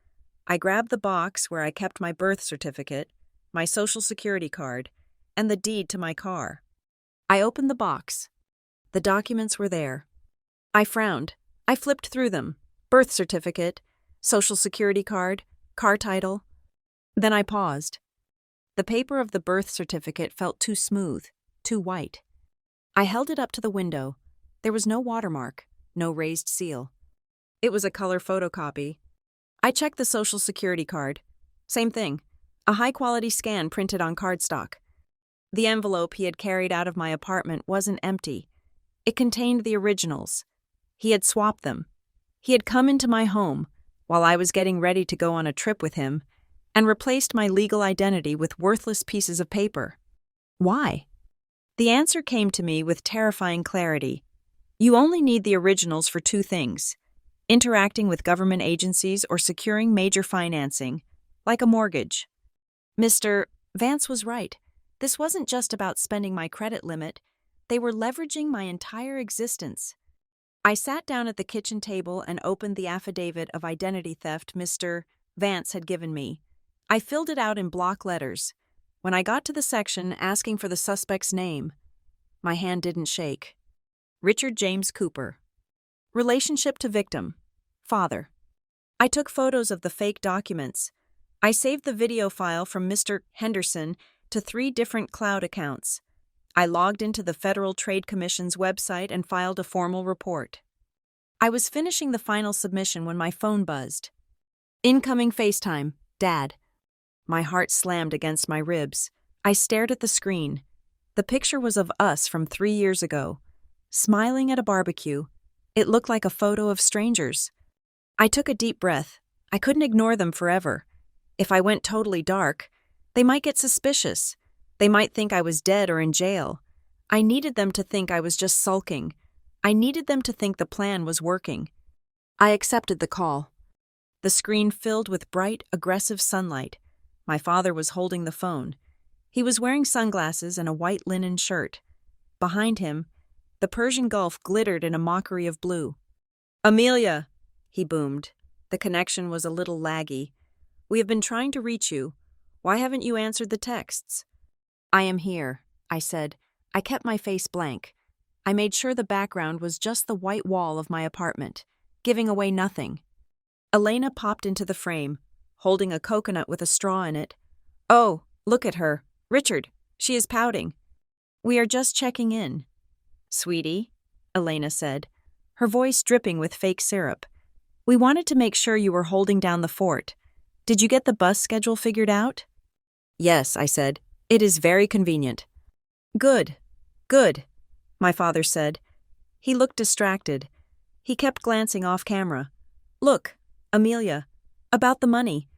I grabbed the box where I kept my birth certificate, my social security card, and the deed to my car. I opened the box. The documents were there. I frowned. I flipped through them. Birth certificate, social security card, car title. Then I paused. The paper of the birth certificate felt too smooth, too white. I held it up to the window. There was no watermark, no raised seal. It was a color photocopy. I checked the social security card. Same thing, a high-quality scan printed on cardstock. The envelope he had carried out of my apartment wasn't empty. It contained the originals. He had swapped them. He had come into my home, while I was getting ready to go on a trip with him, and replaced my legal identity with worthless pieces of paper. Why? The answer came to me with terrifying clarity. You only need the originals for two things: interacting with government agencies or securing major financing, like a mortgage. Mr. Vance was right. This wasn't just about spending my credit limit. They were leveraging my entire existence. I sat down at the kitchen table and opened the affidavit of identity theft Mr. Vance had given me. I filled it out in block letters. When I got to the section asking for the suspect's name, my hand didn't shake. Richard James Cooper. Relationship to victim. Father. I took photos of the fake documents. I saved the video file from Mr. Henderson to 3 different cloud accounts. I logged into the Federal Trade Commission's website and filed a formal report. I was finishing the final submission when my phone buzzed. Incoming FaceTime, Dad. My heart slammed against my ribs. I stared at the screen. The picture was of us from 3 years ago, smiling at a barbecue. It looked like a photo of strangers. I took a deep breath. I couldn't ignore them forever. If I went totally dark, they might get suspicious. They might think I was dead or in jail. I needed them to think I was just sulking. I needed them to think the plan was working. I accepted the call. The screen filled with bright, aggressive sunlight. My father was holding the phone. He was wearing sunglasses and a white linen shirt. Behind him, the Persian Gulf glittered in a mockery of blue. Amelia, he boomed. The connection was a little laggy. We have been trying to reach you. Why haven't you answered the texts? I am here, I said. I kept my face blank. I made sure the background was just the white wall of my apartment, giving away nothing. Elena popped into the frame, holding a coconut with a straw in it. Oh, look at her. Richard, she is pouting. We are just checking in. Sweetie, Elena said, her voice dripping with fake syrup. We wanted to make sure you were holding down the fort. Did you get the bus schedule figured out? Yes, I said. It is very convenient. Good, good, my father said. He looked distracted. He kept glancing off camera. Look, Amelia, about the money.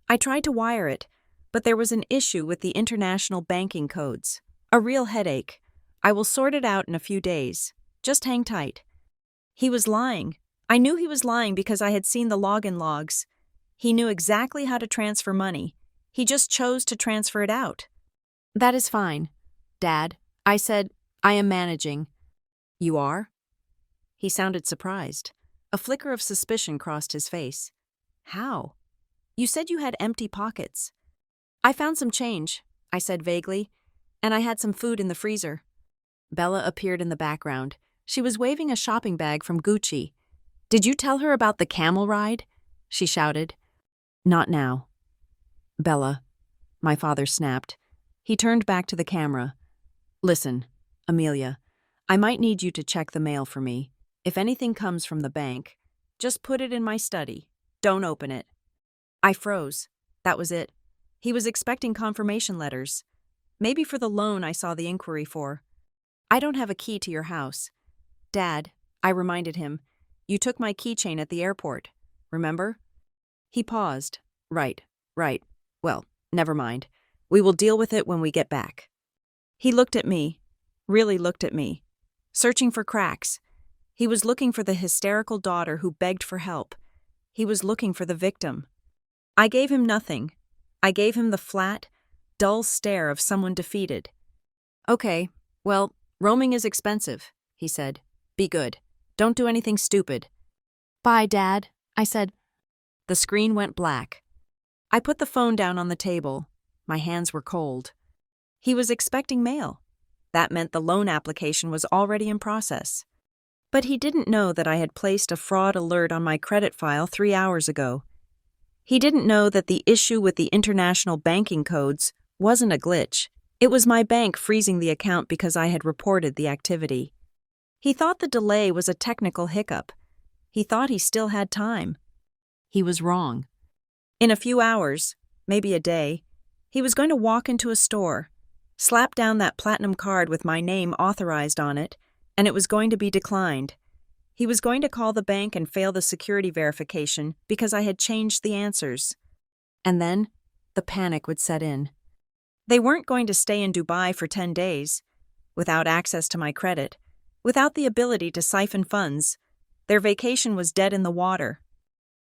I tried to wire it, but there was an issue with the international banking codes. A real headache. I will sort it out in a few days. Just hang tight. He was lying. I knew he was lying because I had seen the login logs. He knew exactly how to transfer money. He just chose to transfer it out. That is fine, Dad. I said, I am managing. You are? He sounded surprised. A flicker of suspicion crossed his face. How? You said you had empty pockets. I found some change, I said vaguely, and I had some food in the freezer. Bella appeared in the background. She was waving a shopping bag from Gucci. Did you tell her about the camel ride? She shouted. Not now. Bella, my father snapped. He turned back to the camera. Listen, Amelia, I might need you to check the mail for me. If anything comes from the bank, just put it in my study. Don't open it. I froze. That was it. He was expecting confirmation letters. Maybe for the loan I saw the inquiry for. I don't have a key to your house. Dad, I reminded him, you took my keychain at the airport. Remember? He paused. Right. Well, never mind. We will deal with it when we get back. He looked at me, really looked at me, searching for cracks. He was looking for the hysterical daughter who begged for help. He was looking for the victim. I gave him nothing. I gave him the flat, dull stare of someone defeated. Okay, well, roaming is expensive, he said. Be good. Don't do anything stupid. Bye, Dad, I said. The screen went black. I put the phone down on the table. My hands were cold. He was expecting mail. That meant the loan application was already in process. But he didn't know that I had placed a fraud alert on my credit file 3 hours ago. He didn't know that the issue with the international banking codes wasn't a glitch. It was my bank freezing the account because I had reported the activity. He thought the delay was a technical hiccup. He thought he still had time. He was wrong. In a few hours, maybe a day, he was going to walk into a store, slap down that platinum card with my name authorized on it, and it was going to be declined. He was going to call the bank and fail the security verification because I had changed the answers. And then, the panic would set in. They weren't going to stay in Dubai for 10 days, without access to my credit, without the ability to siphon funds. Their vacation was dead in the water.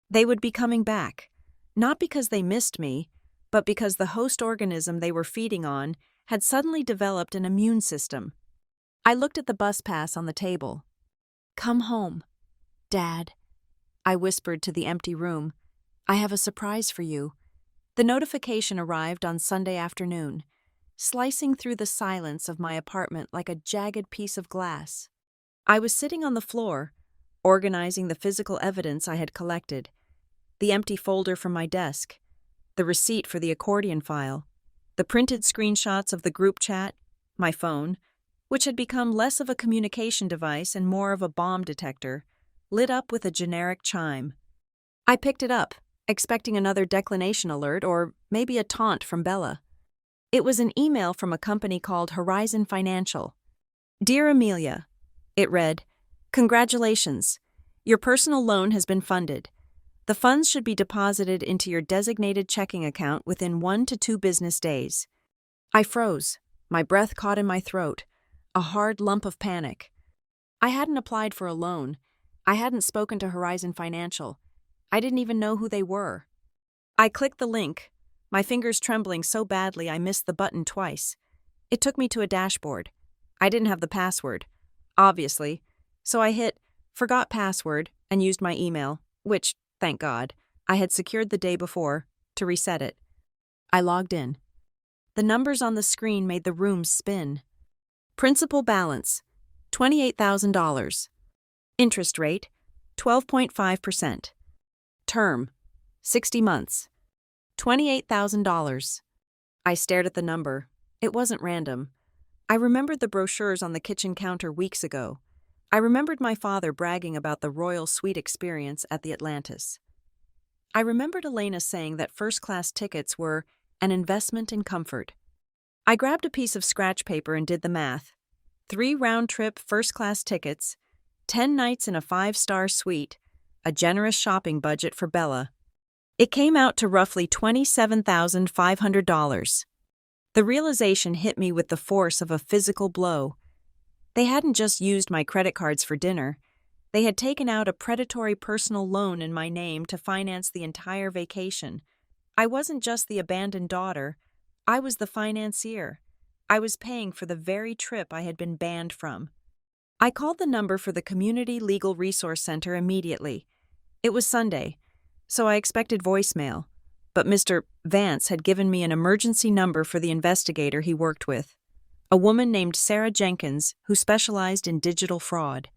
They would be coming back, not because they missed me, but because the host organism they were feeding on had suddenly developed an immune system. I looked at the bus pass on the table. Come home, Dad, I whispered to the empty room. I have a surprise for you. The notification arrived on Sunday afternoon, slicing through the silence of my apartment like a jagged piece of glass. I was sitting on the floor, organizing the physical evidence I had collected. The empty folder from my desk, the receipt for the accordion file, the printed screenshots of the group chat, my phone, which had become less of a communication device and more of a bomb detector, lit up with a generic chime. I picked it up, expecting another declination alert or maybe a taunt from Bella. It was an email from a company called Horizon Financial. Dear Amelia, it read, Congratulations. Your personal loan has been funded. The funds should be deposited into your designated checking account within 1 to 2 business days. I froze. My breath caught in my throat. A hard lump of panic. I hadn't applied for a loan. I hadn't spoken to Horizon Financial. I didn't even know who they were. I clicked the link, my fingers trembling so badly I missed the button twice. It took me to a dashboard. I didn't have the password, obviously, so I hit Forgot Password and used my email, which, thank God, I had secured the day before, to reset it. I logged in. The numbers on the screen made the room spin. Principal balance, $28,000. Interest rate, 12.5%. Term, 60 months. $28,000. I stared at the number. It wasn't random. I remembered the brochures on the kitchen counter weeks ago. I remembered my father bragging about the royal suite experience at the Atlantis. I remembered Elena saying that first-class tickets were an investment in comfort. I grabbed a piece of scratch paper and did the math. 3 round-trip first-class tickets, 10 nights in a 5-star suite, a generous shopping budget for Bella. It came out to roughly $27,500. The realization hit me with the force of a physical blow. They hadn't just used my credit cards for dinner. They had taken out a predatory personal loan in my name to finance the entire vacation. I wasn't just the abandoned daughter. I was the financier. I was paying for the very trip I had been banned from. I called the number for the Community Legal Resource Center immediately. It was Sunday, so I expected voicemail, but Mr. Vance had given me an emergency number for the investigator he worked with, a woman named Sarah Jenkins who specialized in digital fraud.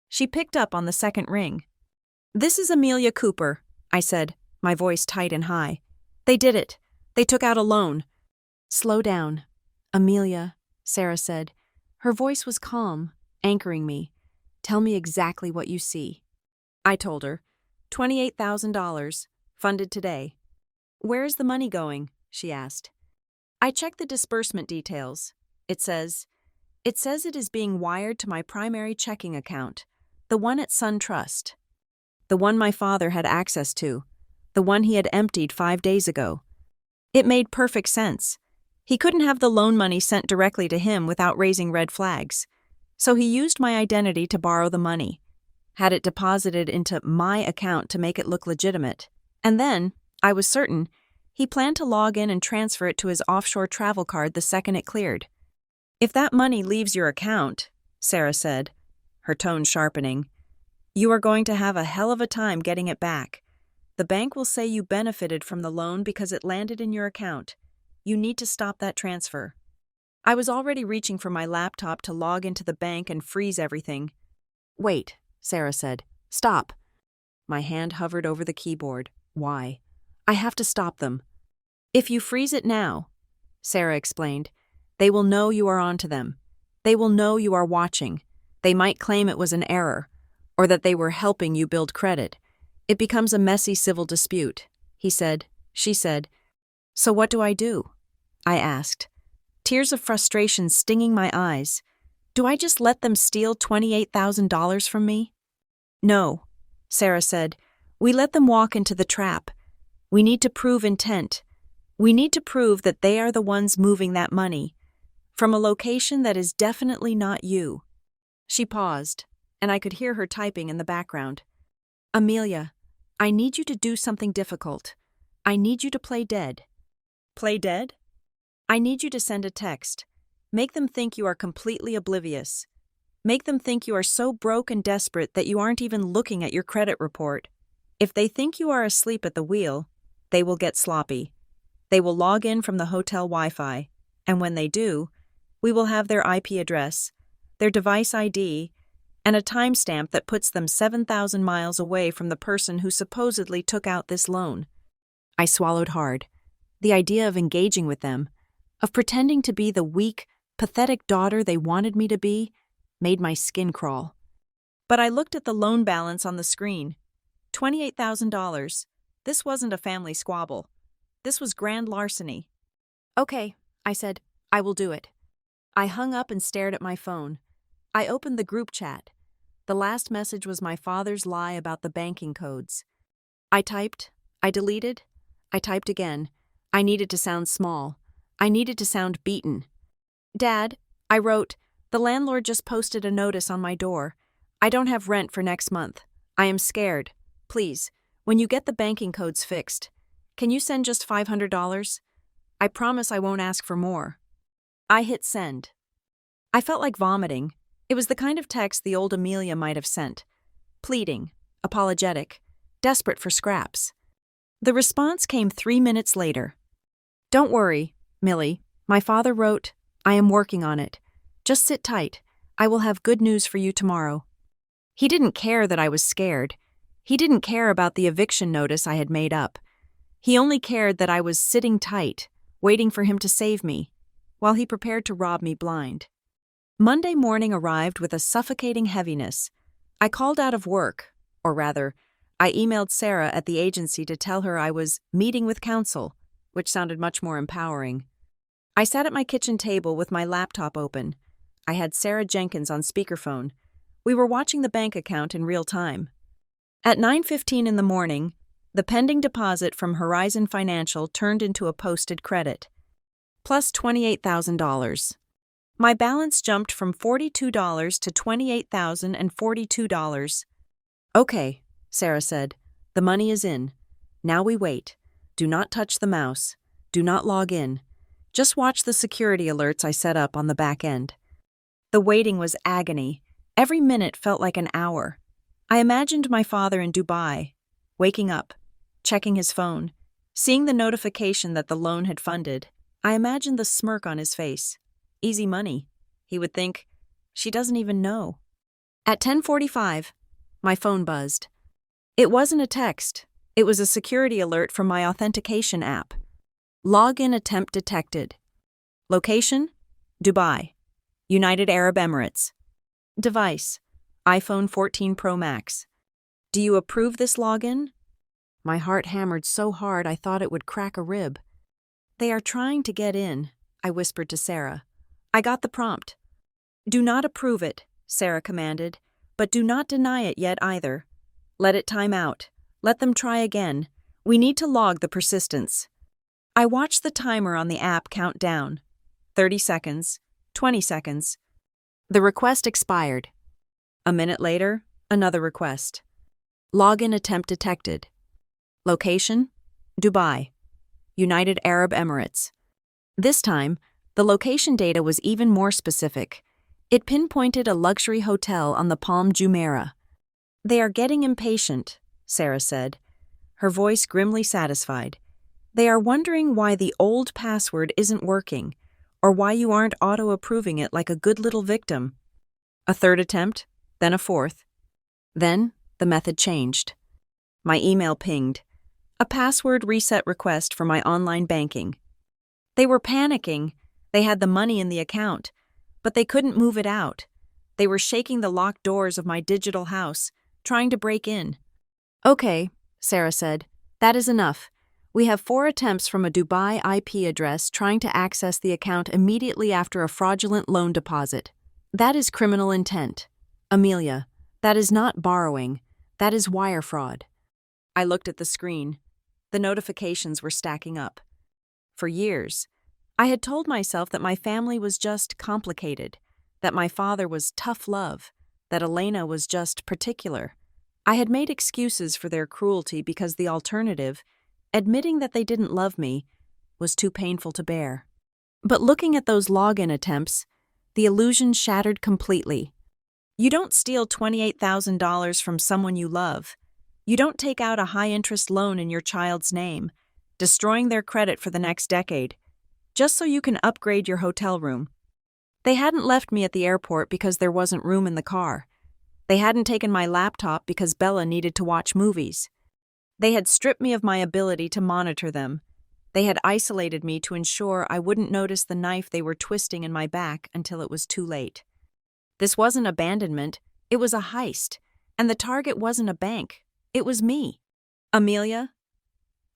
She picked up on the second ring. "This is Amelia Cooper," I said, my voice tight and high. "They did it. They took out a loan." "Slow down, Amelia," Sarah said. Her voice was calm, anchoring me. "Tell me exactly what you see." I told her. $28,000, funded today. "Where is the money going?" she asked. I checked the disbursement details. It says it is being wired to my primary checking account, the one at SunTrust. The one my father had access to, the one he had emptied 5 days ago. It made perfect sense. He couldn't have the loan money sent directly to him without raising red flags. So he used my identity to borrow the money, had it deposited into my account to make it look legitimate. And then, I was certain, he planned to log in and transfer it to his offshore travel card the second it cleared. "If that money leaves your account," Sarah said, her tone sharpening, "you are going to have a hell of a time getting it back. The bank will say you benefited from the loan because it landed in your account. You need to stop that transfer." I was already reaching for my laptop to log into the bank and freeze everything. "Wait," Sarah said. "Stop." My hand hovered over the keyboard. Why? I have to stop them. "If you freeze it now," Sarah explained, "they will know you are onto them. They will know you are watching. They might claim it was an error, or that they were helping you build credit. It becomes a messy civil dispute," he said. She said. "So what do I do?" I asked, tears of frustration stinging my eyes. "Do I just let them steal $28,000 from me?" "No," Sarah said. "We let them walk into the trap. We need to prove intent. We need to prove that they are the ones moving that money, from a location that is definitely not you." She paused, and I could hear her typing in the background. "Amelia, I need you to do something difficult. I need you to play dead." "Play dead?" "I need you to send a text. Make them think you are completely oblivious. Make them think you are so broke and desperate that you aren't even looking at your credit report. If they think you are asleep at the wheel, they will get sloppy. They will log in from the hotel Wi-Fi, and when they do, we will have their IP address, their device ID, and a timestamp that puts them 7,000 miles away from the person who supposedly took out this loan." I swallowed hard. The idea of engaging with them, of pretending to be the weak, pathetic daughter they wanted me to be, made my skin crawl. But I looked at the loan balance on the screen. $28,000. This wasn't a family squabble. This was grand larceny. "Okay," I said, "I will do it." I hung up and stared at my phone. I opened the group chat. The last message was my father's lie about the banking codes. I typed, I deleted, I typed again. I needed to sound small. I needed to sound beaten. "Dad," I wrote, "the landlord just posted a notice on my door. I don't have rent for next month. I am scared. Please, when you get the banking codes fixed, can you send just $500? I promise I won't ask for more." I hit send. I felt like vomiting. It was the kind of text the old Amelia might have sent. Pleading, apologetic, desperate for scraps. The response came 3 minutes later. "Don't worry, Millie. My father wrote, I am working on it. Just sit tight. I will have good news for you tomorrow." He didn't care that I was scared. He didn't care about the eviction notice I had made up. He only cared that I was sitting tight, waiting for him to save me, while he prepared to rob me blind. Monday morning arrived with a suffocating heaviness. I called out of work, or rather, I emailed Sarah at the agency to tell her I was meeting with counsel, which sounded much more empowering. I sat at my kitchen table with my laptop open. I had Sarah Jenkins on speakerphone. We were watching the bank account in real time. At 9:15 in the morning, the pending deposit from Horizon Financial turned into a posted credit, plus $28,000. My balance jumped from $42 to $28,042. "Okay," Sarah said. "The money is in. Now we wait. Do not touch the mouse. Do not log in. Just watch the security alerts I set up on the back end." The waiting was agony. Every minute felt like an hour. I imagined my father in Dubai, waking up, checking his phone, seeing the notification that the loan had funded. I imagined the smirk on his face. Easy money. He would think, she doesn't even know. At 10:45, my phone buzzed. It wasn't a text. It was a security alert from my authentication app. Login attempt detected. Location? Dubai, United Arab Emirates. Device: iPhone 14 Pro Max. Do you approve this login? My heart hammered so hard I thought it would crack a rib. "They are trying to get in," I whispered to Sarah. I got the prompt. "Do not approve it," Sarah commanded, "but do not deny it yet either. Let it time out. Let them try again. We need to log the persistence." I watched the timer on the app count down. 30 seconds, 20 seconds. The request expired. A minute later, another request. Login attempt detected. Location? Dubai, United Arab Emirates. This time, the location data was even more specific. It pinpointed a luxury hotel on the Palm Jumeirah. "They are getting impatient," Sarah said, her voice grimly satisfied. "They are wondering why the old password isn't working, or why you aren't auto-approving it like a good little victim." A third attempt, then a fourth. Then, the method changed. My email pinged. A password reset request for my online banking. They were panicking. They had the money in the account, but they couldn't move it out. They were shaking the locked doors of my digital house, trying to break in. "Okay," Sarah said, "that is enough. We have 4 attempts from a Dubai IP address trying to access the account immediately after a fraudulent loan deposit. That is criminal intent. Amelia, that is not borrowing. That is wire fraud." I looked at the screen. The notifications were stacking up. For years, I had told myself that my family was just complicated, that my father was tough love, that Elena was just particular. I had made excuses for their cruelty because the alternative, admitting that they didn't love me, was too painful to bear. But looking at those login attempts, the illusion shattered completely. You don't steal $28,000 from someone you love. You don't take out a high-interest loan in your child's name, destroying their credit for the next decade, just so you can upgrade your hotel room. They hadn't left me at the airport because there wasn't room in the car. They hadn't taken my laptop because Bella needed to watch movies. They had stripped me of my ability to monitor them. They had isolated me to ensure I wouldn't notice the knife they were twisting in my back until it was too late. This wasn't abandonment, it was a heist, and the target wasn't a bank, it was me. "Amelia?"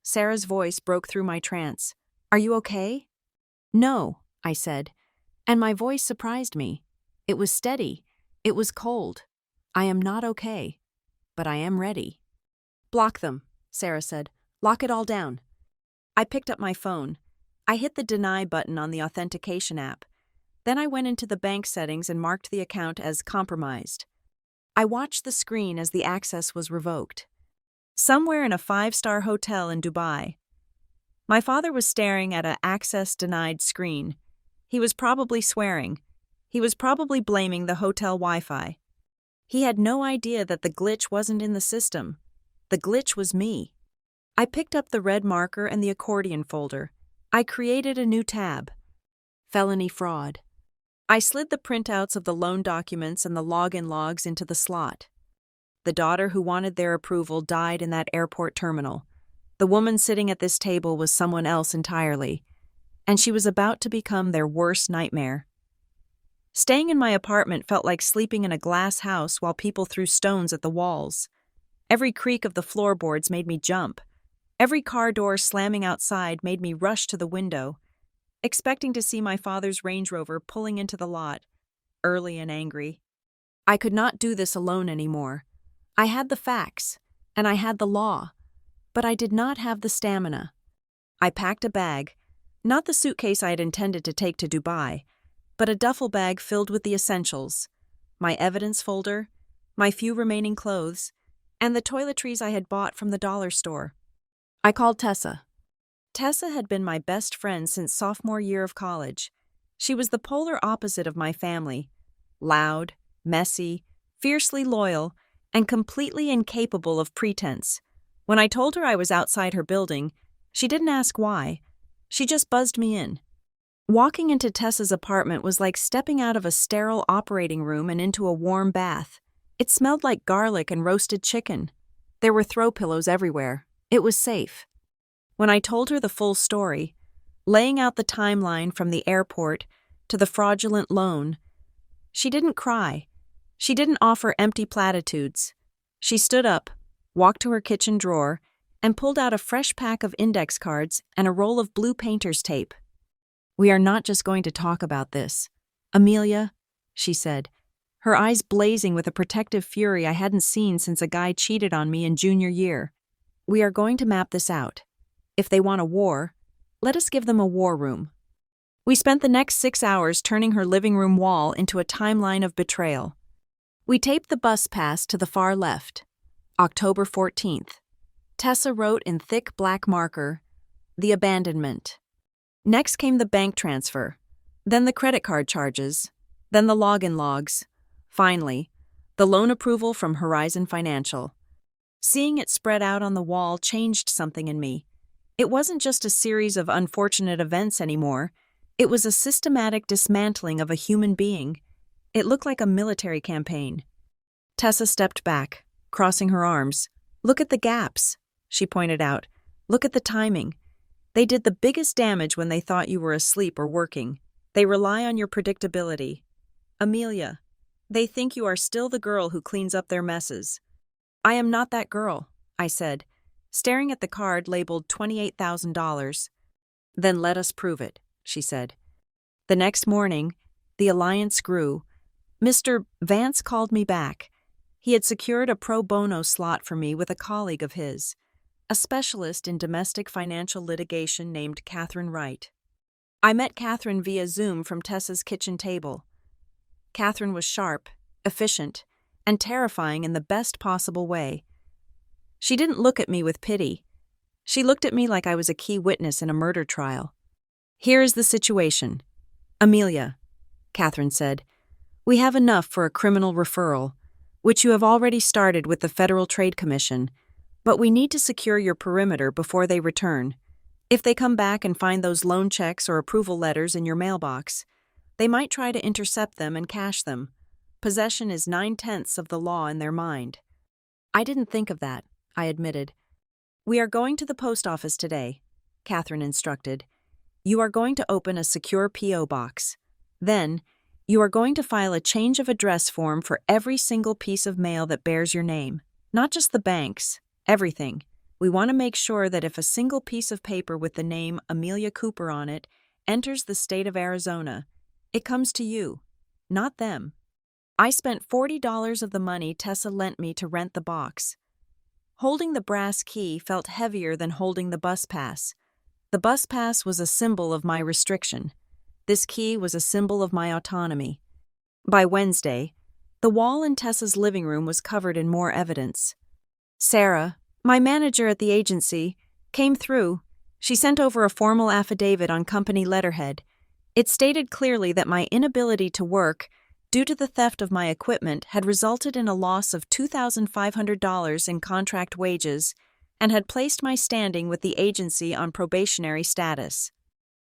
Sarah's voice broke through my trance. "Are you okay?" "No," I said, and my voice surprised me. It was steady, it was cold. "I am not okay, but I am ready." "Block them," Sarah said. "Lock it all down." I picked up my phone. I hit the deny button on the authentication app. Then I went into the bank settings and marked the account as compromised. I watched the screen as the access was revoked. Somewhere in a 5-star hotel in Dubai. My father was staring at an access denied screen. He was probably swearing. He was probably blaming the hotel Wi-Fi. He had no idea that the glitch wasn't in the system. The glitch was me. I picked up the red marker and the accordion folder. I created a new tab. Felony fraud. I slid the printouts of the loan documents and the login logs into the slot. The daughter who wanted their approval died in that airport terminal. The woman sitting at this table was someone else entirely, and she was about to become their worst nightmare. Staying in my apartment felt like sleeping in a glass house while people threw stones at the walls. Every creak of the floorboards made me jump. Every car door slamming outside made me rush to the window, expecting to see my father's Range Rover pulling into the lot, early and angry. I could not do this alone anymore. I had the facts, and I had the law, but I did not have the stamina. I packed a bag, not the suitcase I had intended to take to Dubai, but a duffel bag filled with the essentials, my evidence folder, my few remaining clothes, and the toiletries I had bought from the dollar store. I called Tessa. Tessa had been my best friend since sophomore year of college. She was the polar opposite of my family, loud, messy, fiercely loyal, and completely incapable of pretense. When I told her I was outside her building, she didn't ask why. She just buzzed me in. Walking into Tessa's apartment was like stepping out of a sterile operating room and into a warm bath. It smelled like garlic and roasted chicken. There were throw pillows everywhere. It was safe. When I told her the full story, laying out the timeline from the airport to the fraudulent loan, she didn't cry. She didn't offer empty platitudes. She stood up, walked to her kitchen drawer, and pulled out a fresh pack of index cards and a roll of blue painter's tape. "We are not just going to talk about this. Amelia," she said, her eyes blazing with a protective fury I hadn't seen since a guy cheated on me in junior year. "We are going to map this out. If they want a war, let us give them a war room." We spent the next 6 hours turning her living room wall into a timeline of betrayal. We taped the bus pass to the far left. October 14th. Tessa wrote in thick black marker, "The abandonment." Next came the bank transfer, then the credit card charges, then the login logs. Finally, the loan approval from Horizon Financial. Seeing it spread out on the wall changed something in me. It wasn't just a series of unfortunate events anymore. It was a systematic dismantling of a human being. It looked like a military campaign. Tessa stepped back, crossing her arms. "Look at the gaps," she pointed out. "Look at the timing. They did the biggest damage when they thought you were asleep or working. They rely on your predictability. Amelia, they think you are still the girl who cleans up their messes." "I am not that girl," I said, staring at the card labeled $28,000. "Then let us prove it," she said. The next morning, the alliance grew. Mr. Vance called me back. He had secured a pro bono slot for me with a colleague of his, a specialist in domestic financial litigation named Catherine Wright. I met Catherine via Zoom from Tessa's kitchen table. Catherine was sharp, efficient, and terrifying in the best possible way. She didn't look at me with pity. She looked at me like I was a key witness in a murder trial. "Here is the situation. Amelia," Catherine said, "we have enough for a criminal referral, which you have already started with the Federal Trade Commission, but we need to secure your perimeter before they return. If they come back and find those loan checks or approval letters in your mailbox, they might try to intercept them and cash them. Possession is 9/10 of the law in their mind." "I didn't think of that," I admitted. "We are going to the post office today," Catherine instructed. "You are going to open a secure P.O. box. Then, you are going to file a change of address form for every single piece of mail that bears your name. Not just the banks, everything. We want to make sure that if a single piece of paper with the name Amelia Cooper on it enters the state of Arizona, it comes to you, not them." I spent $40 of the money Tessa lent me to rent the box. Holding the brass key felt heavier than holding the bus pass. The bus pass was a symbol of my restriction. This key was a symbol of my autonomy. By Wednesday, the wall in Tessa's living room was covered in more evidence. Sarah, my manager at the agency, came through. She sent over a formal affidavit on company letterhead. It stated clearly that my inability to work due to the theft of my equipment had resulted in a loss of $2,500 in contract wages and had placed my standing with the agency on probationary status.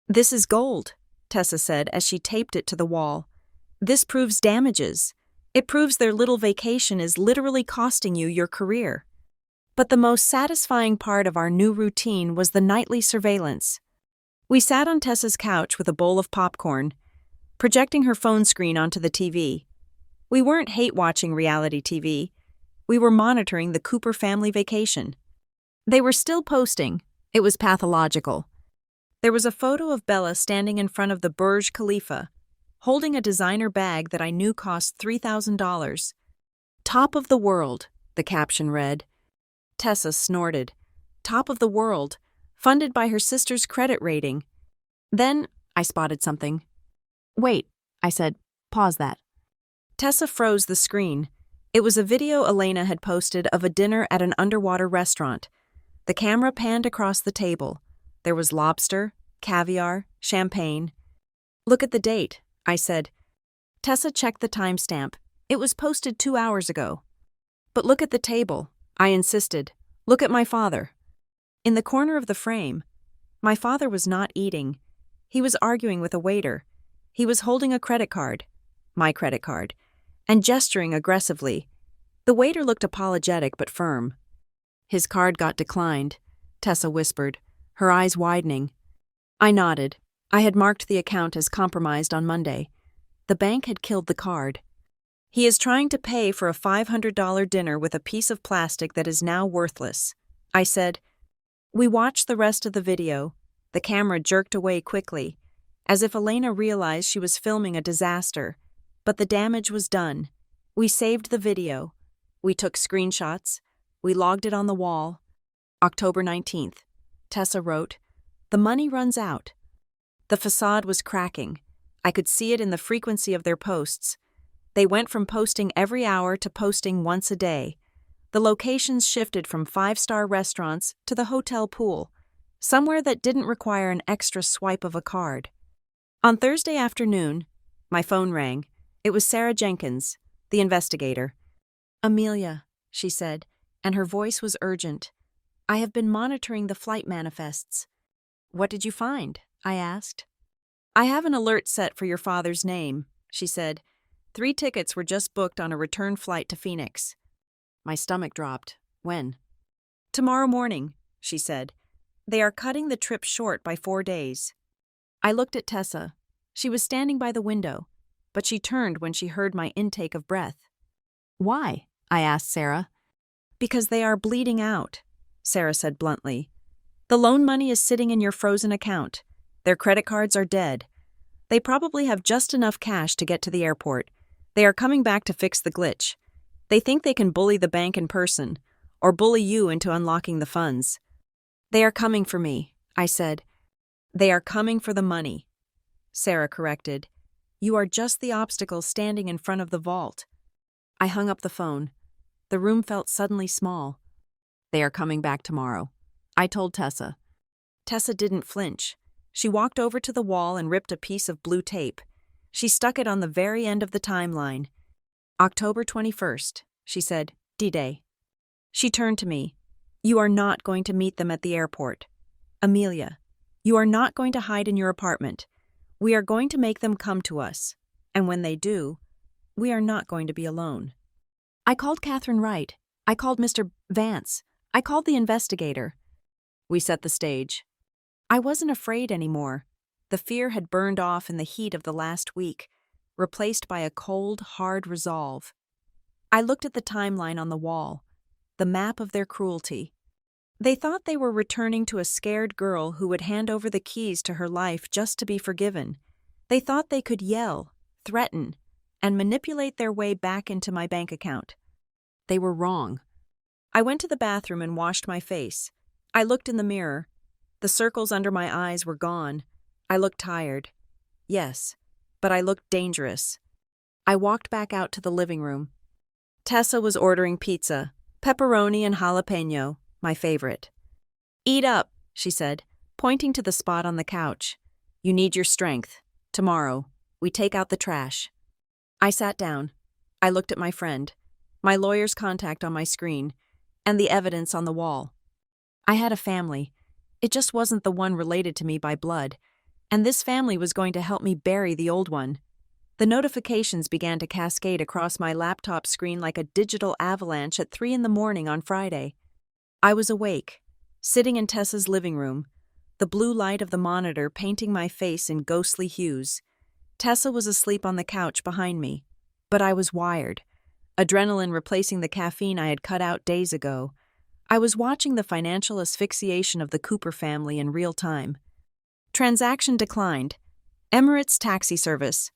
"This is gold," Tessa said as she taped it to the wall. "This proves damages. It proves their little vacation is literally costing you your career." But the most satisfying part of our new routine was the nightly surveillance. We sat on Tessa's couch with a bowl of popcorn, projecting her phone screen onto the TV. We weren't hate-watching reality TV. We were monitoring the Cooper family vacation. They were still posting. It was pathological. There was a photo of Bella standing in front of the Burj Khalifa, holding a designer bag that I knew cost $3,000. "Top of the world," the caption read. Tessa snorted. Top of the world, funded by her sister's credit rating. Then I spotted something. "Wait," I said. "Pause that." Tessa froze the screen. It was a video Elena had posted of a dinner at an underwater restaurant. The camera panned across the table. There was lobster, caviar, champagne. "Look at the date," I said. Tessa checked the timestamp. It was posted 2 hours ago. "But look at the table," I insisted. "Look at my father." In the corner of the frame, my father was not eating. He was arguing with a waiter. He was holding a credit card, my credit card, and gesturing aggressively. The waiter looked apologetic but firm. "His card got declined," Tessa whispered, her eyes widening. I nodded. I had marked the account as compromised on Monday. The bank had killed the card. "He is trying to pay for a $500 dinner with a piece of plastic that is now worthless," I said. We watched the rest of the video. The camera jerked away quickly, as if Elena realized she was filming a disaster. But the damage was done. We saved the video. We took screenshots. We logged it on the wall. October 19th. Tessa wrote, "The money runs out." The facade was cracking. I could see it in the frequency of their posts. They went from posting every hour to posting once a day. The locations shifted from 5-star restaurants to the hotel pool, somewhere that didn't require an extra swipe of a card. On Thursday afternoon, my phone rang. It was Sarah Jenkins, the investigator. "Amelia," she said, and her voice was urgent. "I have been monitoring the flight manifests." "What did you find?" I asked. "I have an alert set for your father's name," she said. 3 tickets were just booked on a return flight to Phoenix. My stomach dropped. "When?" "Tomorrow morning," she said. "They are cutting the trip short by 4 days." I looked at Tessa. She was standing by the window, but she turned when she heard my intake of breath. "Why?" I asked Sarah. "Because they are bleeding out," Sarah said bluntly. "The loan money is sitting in your frozen account. Their credit cards are dead. They probably have just enough cash to get to the airport. They are coming back to fix the glitch. They think they can bully the bank in person, or bully you into unlocking the funds." "They are coming for me," I said. "They are coming for the money," Sarah corrected. "You are just the obstacle standing in front of the vault." I hung up the phone. The room felt suddenly small. "They are coming back tomorrow," I told Tessa. Tessa didn't flinch. She walked over to the wall and ripped a piece of blue tape. She stuck it on the very end of the timeline. "October 21st, she said, D-Day. She turned to me. "You are not going to meet them at the airport. Amelia, you are not going to hide in your apartment. We are going to make them come to us. And when they do, we are not going to be alone." I called Catherine Wright. I called Mr. Vance. I called the investigator. We set the stage. I wasn't afraid anymore. The fear had burned off in the heat of the last week, replaced by a cold, hard resolve. I looked at the timeline on the wall, the map of their cruelty. They thought they were returning to a scared girl who would hand over the keys to her life just to be forgiven. They thought they could yell, threaten, and manipulate their way back into my bank account. They were wrong. I went to the bathroom and washed my face. I looked in the mirror. The circles under my eyes were gone. I looked tired. Yes, but I looked dangerous. I walked back out to the living room. Tessa was ordering pizza, pepperoni and jalapeno, my favorite. "Eat up," she said, pointing to the spot on the couch. "You need your strength. Tomorrow, we take out the trash." I sat down. I looked at my friend, my lawyer's contact on my screen, and the evidence on the wall. I had a family. It just wasn't the one related to me by blood, and this family was going to help me bury the old one. The notifications began to cascade across my laptop screen like a digital avalanche at 3 in the morning on Friday. I was awake, sitting in Tessa's living room, the blue light of the monitor painting my face in ghostly hues. Tessa was asleep on the couch behind me, but I was wired, adrenaline replacing the caffeine I had cut out days ago. I was watching the financial asphyxiation of the Cooper family in real time. Transaction declined. Emirates taxi service,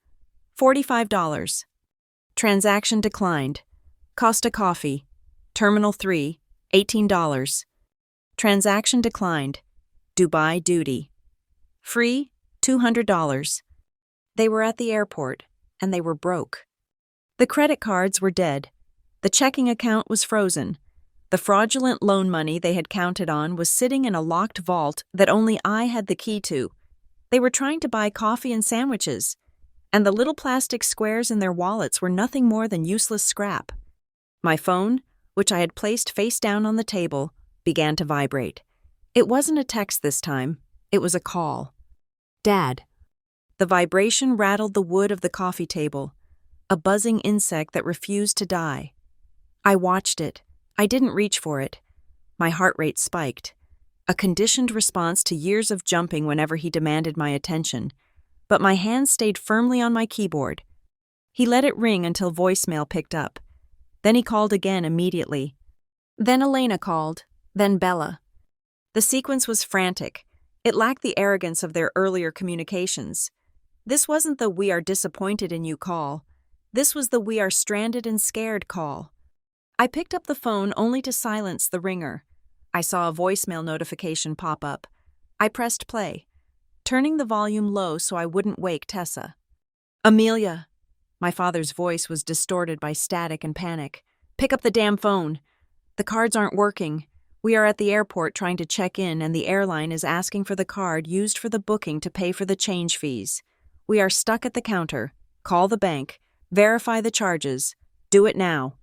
$45. Transaction declined. Costa Coffee, Terminal 3, $18. Transaction declined. Dubai duty. Free, $200. They were at the airport, and they were broke. The credit cards were dead. The checking account was frozen. The fraudulent loan money they had counted on was sitting in a locked vault that only I had the key to. They were trying to buy coffee and sandwiches, and the little plastic squares in their wallets were nothing more than useless scrap. My phone, which I had placed face down on the table, began to vibrate. It wasn't a text this time. It was a call. Dad. The vibration rattled the wood of the coffee table, a buzzing insect that refused to die. I watched it. I didn't reach for it. My heart rate spiked, a conditioned response to years of jumping whenever he demanded my attention. But my hand stayed firmly on my keyboard. He let it ring until voicemail picked up. Then he called again immediately. Then Elena called, then Bella. The sequence was frantic. It lacked the arrogance of their earlier communications. This wasn't the "we are disappointed in you" call. This was the "we are stranded and scared" call. I picked up the phone only to silence the ringer. I saw a voicemail notification pop up. I pressed play, turning the volume low so I wouldn't wake Tessa. Amelia. My father's voice was distorted by static and panic. Pick up the damn phone. The cards aren't working. We are at the airport trying to check in, and the airline is asking for the card used for the booking to pay for the change fees. We are stuck at the counter. Call the bank. Verify the charges. Do it now.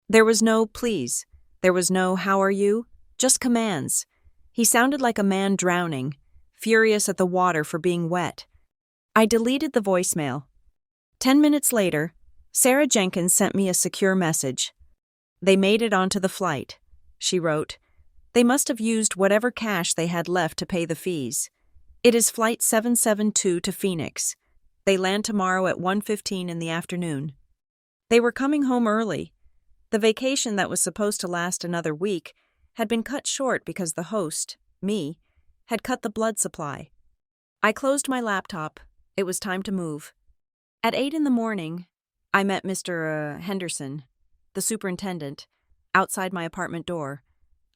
There was no please. There was no how are you? Just commands. He sounded like a man drowning, furious at the water for being wet. I deleted the voicemail. 10 minutes later, Sarah Jenkins sent me a secure message. They made it onto the flight, she wrote. They must have used whatever cash they had left to pay the fees. It is Flight 772 to Phoenix. They land tomorrow at 1:15 in the afternoon. They were coming home early. The vacation that was supposed to last another week had been cut short because the host, me, had cut the blood supply. I closed my laptop. It was time to move. At 8 in the morning, I met Mr. Henderson, the superintendent, outside my apartment door.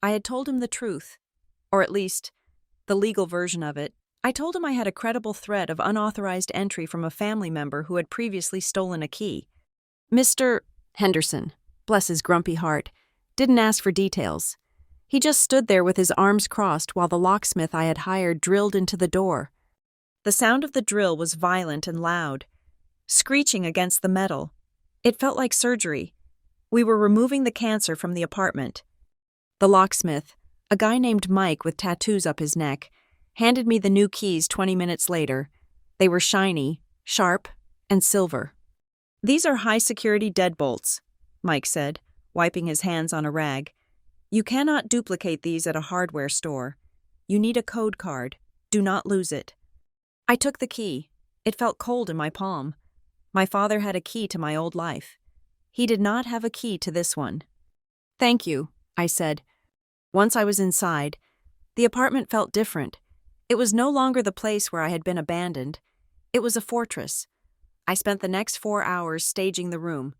I had told him the truth, or at least the legal version of it. I told him I had a credible threat of unauthorized entry from a family member who had previously stolen a key. Mr. Henderson, bless his grumpy heart, didn't ask for details. He just stood there with his arms crossed while the locksmith I had hired drilled into the door. The sound of the drill was violent and loud, screeching against the metal. It felt like surgery. We were removing the cancer from the apartment. The locksmith, a guy named Mike with tattoos up his neck, handed me the new keys 20 minutes later. They were shiny, sharp, and silver. These are high-security deadbolts, Mike said, wiping his hands on a rag. You cannot duplicate these at a hardware store. You need a code card. Do not lose it. I took the key. It felt cold in my palm. My father had a key to my old life. He did not have a key to this one. Thank you, I said. Once I was inside, the apartment felt different. It was no longer the place where I had been abandoned. It was a fortress. I spent the next 4 hours staging the room.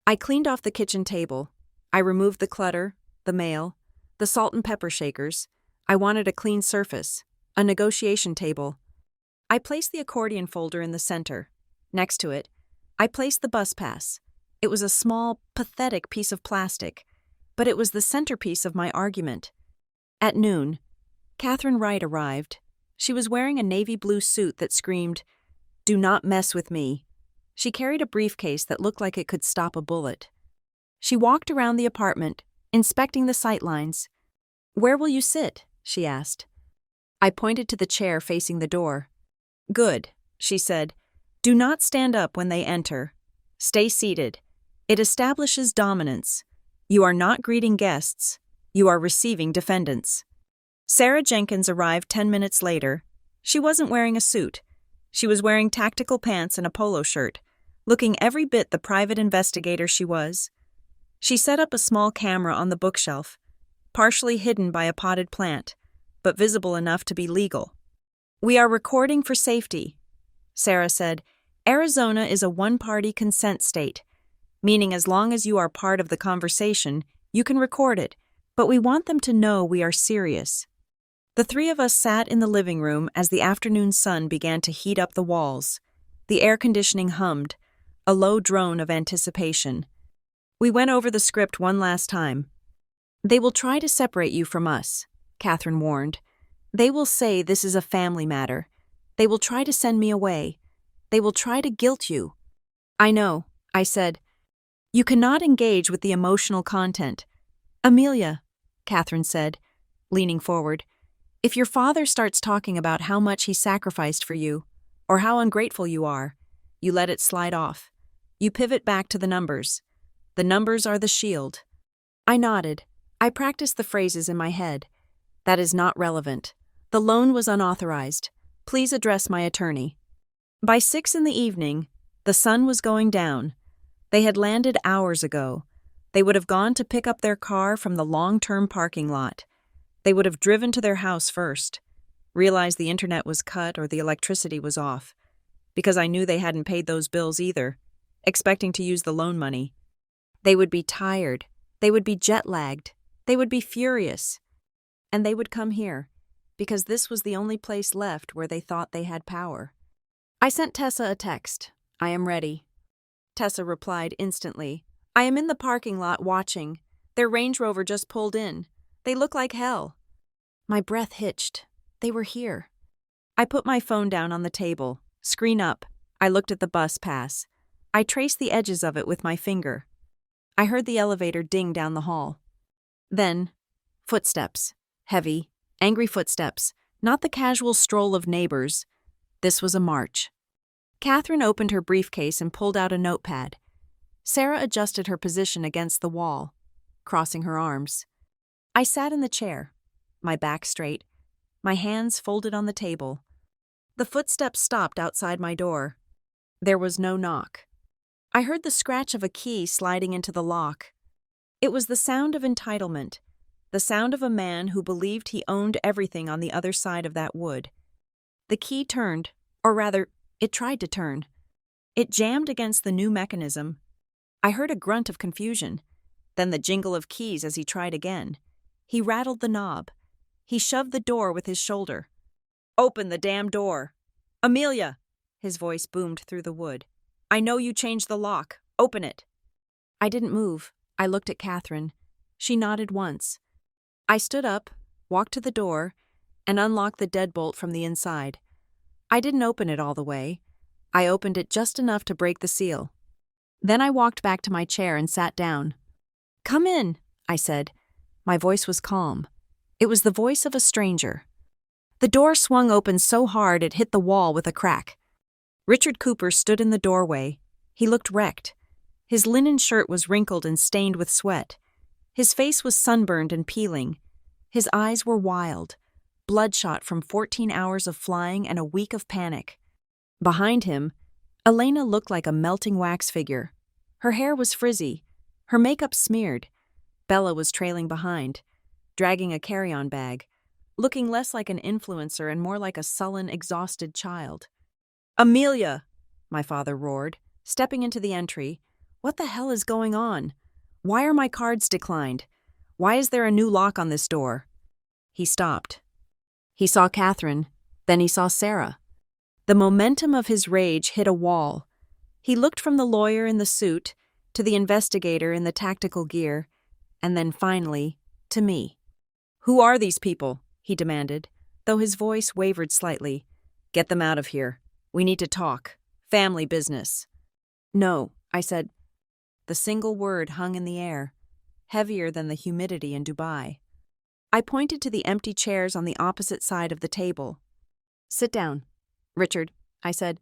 I cleaned off the kitchen table. I removed the clutter, the mail, the salt and pepper shakers. I wanted a clean surface, a negotiation table. I placed the accordion folder in the center. Next to it, I placed the bus pass. It was a small, pathetic piece of plastic, but it was the centerpiece of my argument. At noon, Catherine Wright arrived. She was wearing a navy blue suit that screamed, "Do not mess with me." She carried a briefcase that looked like it could stop a bullet. She walked around the apartment, inspecting the sightlines. "Where will you sit?" she asked. I pointed to the chair facing the door. "Good," she said. "Do not stand up when they enter. Stay seated. It establishes dominance. You are not greeting guests. You are receiving defendants." Sarah Jenkins arrived 10 minutes later. She wasn't wearing a suit. She was wearing tactical pants and a polo shirt, looking every bit the private investigator she was. She set up a small camera on the bookshelf, partially hidden by a potted plant, but visible enough to be legal. "We are recording for safety," Sarah said. "Arizona is a one-party consent state, meaning as long as you are part of the conversation, you can record it, but we want them to know we are serious." The three of us sat in the living room as the afternoon sun began to heat up the walls. The air conditioning hummed, a low drone of anticipation. We went over the script one last time. "They will try to separate you from us," Catherine warned. "They will say this is a family matter. They will try to send me away. They will try to guilt you." "I know," I said. "You cannot engage with the emotional content." "Amelia," Catherine said, leaning forward, "if your father starts talking about how much he sacrificed for you, or how ungrateful you are, you let it slide off. You pivot back to the numbers. The numbers are the shield." I nodded. I practiced the phrases in my head. "That is not relevant. The loan was unauthorized. Please address my attorney." By 6 in the evening, the sun was going down. They had landed hours ago. They would have gone to pick up their car from the long-term parking lot. They would have driven to their house first, realized the internet was cut or the electricity was off, because I knew they hadn't paid those bills either, expecting to use the loan money. They would be tired. They would be jet-lagged. They would be furious. And they would come here, because this was the only place left where they thought they had power. I sent Tessa a text. "I am ready." Tessa replied instantly. "I am in the parking lot watching. Their Range Rover just pulled in. They look like hell." My breath hitched. They were here. I put my phone down on the table, screen up. I looked at the bus pass. I traced the edges of it with my finger. I heard the elevator ding down the hall. Then, footsteps. Heavy, angry footsteps, not the casual stroll of neighbors. This was a march. Catherine opened her briefcase and pulled out a notepad. Sarah adjusted her position against the wall, crossing her arms. I sat in the chair, my back straight, my hands folded on the table. The footsteps stopped outside my door. There was no knock. I heard the scratch of a key sliding into the lock. It was the sound of entitlement, the sound of a man who believed he owned everything on the other side of that wood. The key turned, or rather, it tried to turn. It jammed against the new mechanism. I heard a grunt of confusion, then the jingle of keys as he tried again. He rattled the knob. He shoved the door with his shoulder. "Open the damn door! Amelia!" His voice boomed through the wood. "I know you changed the lock. Open it." I didn't move. I looked at Catherine. She nodded once. I stood up, walked to the door, and unlocked the deadbolt from the inside. I didn't open it all the way. I opened it just enough to break the seal. Then I walked back to my chair and sat down. "Come in," I said. My voice was calm. It was the voice of a stranger. The door swung open so hard it hit the wall with a crack. Richard Cooper stood in the doorway. He looked wrecked. His linen shirt was wrinkled and stained with sweat. His face was sunburned and peeling. His eyes were wild, bloodshot from 14 hours of flying and a week of panic. Behind him, Elena looked like a melting wax figure. Her hair was frizzy, her makeup smeared. Bella was trailing behind, dragging a carry-on bag, looking less like an influencer and more like a sullen, exhausted child. "Amelia!" my father roared, stepping into the entry. "What the hell is going on? Why are my cards declined? Why is there a new lock on this door?" He stopped. He saw Catherine, then he saw Sarah. The momentum of his rage hit a wall. He looked from the lawyer in the suit to the investigator in the tactical gear, and then finally, to me. "Who are these people?" he demanded, though his voice wavered slightly. "Get them out of here. We need to talk. Family business." "No," I said. The single word hung in the air, heavier than the humidity in Dubai. I pointed to the empty chairs on the opposite side of the table. "Sit down, Richard," I said.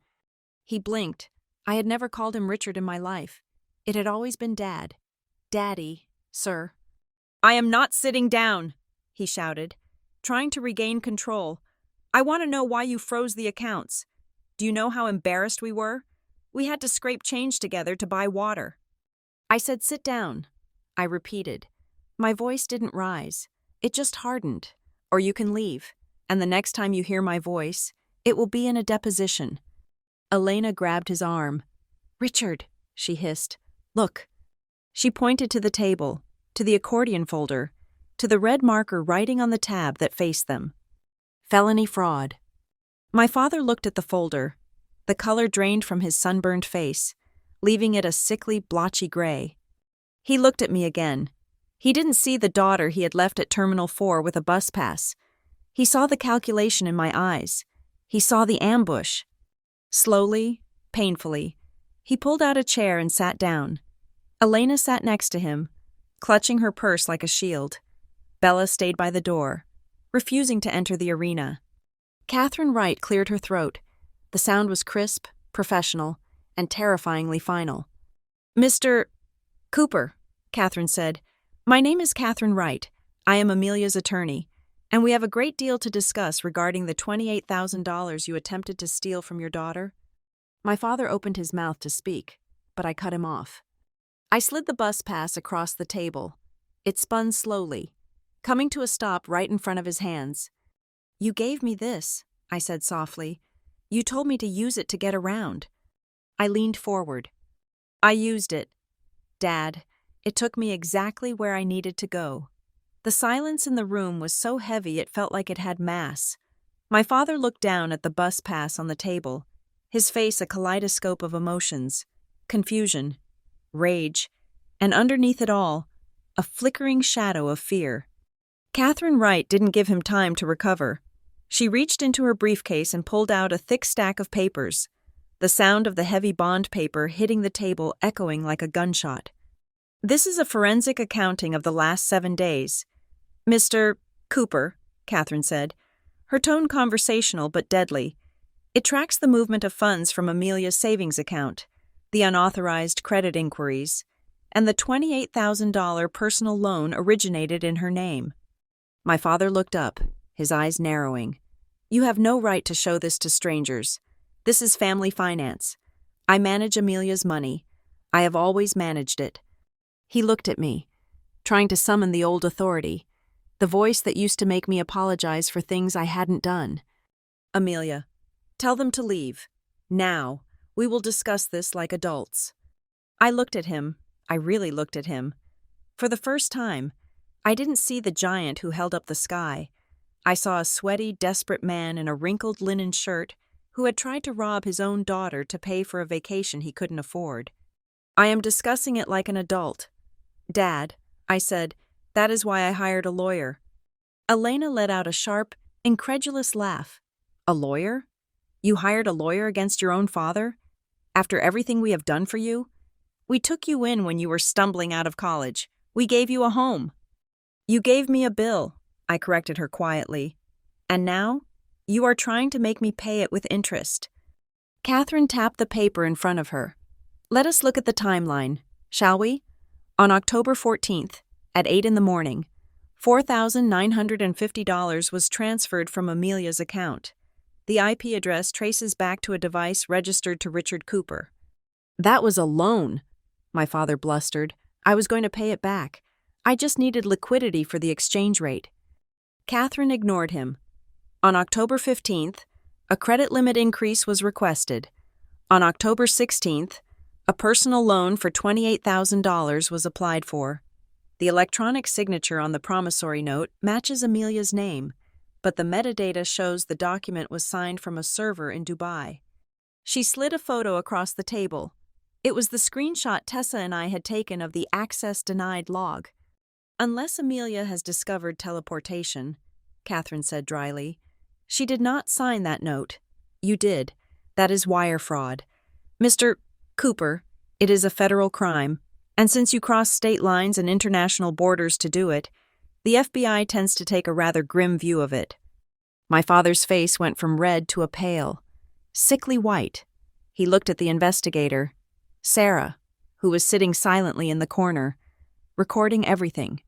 He blinked. I had never called him Richard in my life. It had always been Dad. "Daddy, sir." "I am not sitting down," he shouted, trying to regain control. "I want to know why you froze the accounts. Do you know how embarrassed we were? We had to scrape change together to buy water." I said, "Sit down," I repeated. My voice didn't rise. It just hardened. "Or you can leave, and the next time you hear my voice, it will be in a deposition." Elena grabbed his arm. "Richard," she hissed. "Look." She pointed to the table, to the accordion folder, to the red marker writing on the tab that faced them. "Felony fraud." My father looked at the folder. The color drained from his sunburned face, leaving it a sickly, blotchy gray. He looked at me again. He didn't see the daughter he had left at Terminal 4 with a bus pass. He saw the calculation in my eyes. He saw the ambush. Slowly, painfully, he pulled out a chair and sat down. Elena sat next to him, clutching her purse like a shield. Bella stayed by the door, refusing to enter the arena. Catherine Wright cleared her throat. The sound was crisp, professional, and terrifyingly final. "Mr. Cooper," Catherine said. "My name is Catherine Wright. I am Amelia's attorney, and we have a great deal to discuss regarding the $28,000 you attempted to steal from your daughter." My father opened his mouth to speak, but I cut him off. I slid the bus pass across the table. It spun slowly, coming to a stop right in front of his hands. "You gave me this," I said softly. "You told me to use it to get around." I leaned forward. "I used it, Dad. It took me exactly where I needed to go." The silence in the room was so heavy it felt like it had mass. My father looked down at the bus pass on the table, his face a kaleidoscope of emotions, confusion, rage, and underneath it all, a flickering shadow of fear. Catherine Wright didn't give him time to recover. She reached into her briefcase and pulled out a thick stack of papers, the sound of the heavy bond paper hitting the table echoing like a gunshot. "This is a forensic accounting of the last 7 days. Mr. Cooper," Catherine said, her tone conversational but deadly. "It tracks the movement of funds from Amelia's savings account, the unauthorized credit inquiries, and the $28,000 personal loan originated in her name." My father looked up, his eyes narrowing. "You have no right to show this to strangers. This is family finance. I manage Amelia's money. I have always managed it." He looked at me, trying to summon the old authority, the voice that used to make me apologize for things I hadn't done. "Amelia, tell them to leave. Now. We will discuss this like adults." I looked at him. I really looked at him. For the first time, I didn't see the giant who held up the sky. I saw a sweaty, desperate man in a wrinkled linen shirt who had tried to rob his own daughter to pay for a vacation he couldn't afford. "I am discussing it like an adult. Dad," I said, "that is why I hired a lawyer." Elena let out a sharp, incredulous laugh. "A lawyer? You hired a lawyer against your own father? After everything we have done for you? We took you in when you were stumbling out of college. We gave you a home." "You gave me a bill," I corrected her quietly. "And now, you are trying to make me pay it with interest." Catherine tapped the paper in front of her. "Let us look at the timeline, shall we? On October 14th, at 8 in the morning, $4,950 was transferred from Amelia's account. The IP address traces back to a device registered to Richard Cooper." "That was a loan," my father blustered. "I was going to pay it back. I just needed liquidity for the exchange rate." Catherine ignored him. "On October 15th, a credit limit increase was requested. On October 16th, a personal loan for $28,000 was applied for. The electronic signature on the promissory note matches Amelia's name, but the metadata shows the document was signed from a server in Dubai." She slid a photo across the table. It was the screenshot Tessa and I had taken of the access denied log. "Unless Amelia has discovered teleportation," Catherine said dryly. "She did not sign that note. You did. That is wire fraud. Mr. Cooper, it is a federal crime, and since you crossed state lines and international borders to do it, The FBI tends to take a rather grim view of it. My father's face went from red to a pale, sickly white. He looked at the investigator, Sarah, who was sitting silently in the corner, recording everything.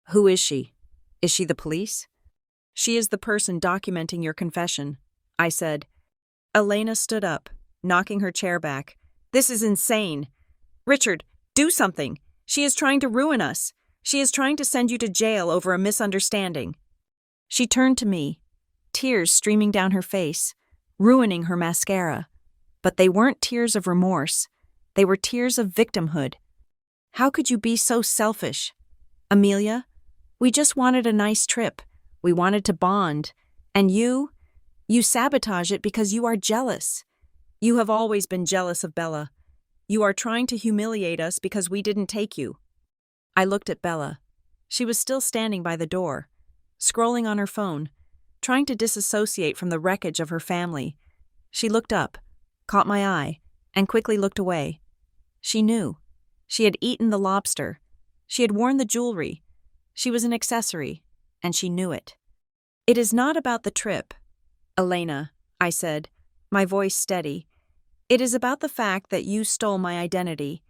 Who is she? Is she the police? She is the person documenting your confession, I said. Elena stood up, knocking her chair back. This is insane. Richard, do something. She is trying to ruin us. She is trying to send you to jail over a misunderstanding. She turned to me, tears streaming down her face, ruining her mascara. But they weren't tears of remorse. They were tears of victimhood. How could you be so selfish? Amelia, we just wanted a nice trip. We wanted to bond. And you sabotage it because you are jealous. You have always been jealous of Bella. You are trying to humiliate us because we didn't take you. I looked at Bella. She was still standing by the door, scrolling on her phone, trying to disassociate from the wreckage of her family. She looked up, caught my eye, and quickly looked away. She knew. She had eaten the lobster. She had worn the jewelry. She was an accessory, and she knew it. It is not about the trip, Elena, I said, my voice steady. It is about the fact that you stole my identity.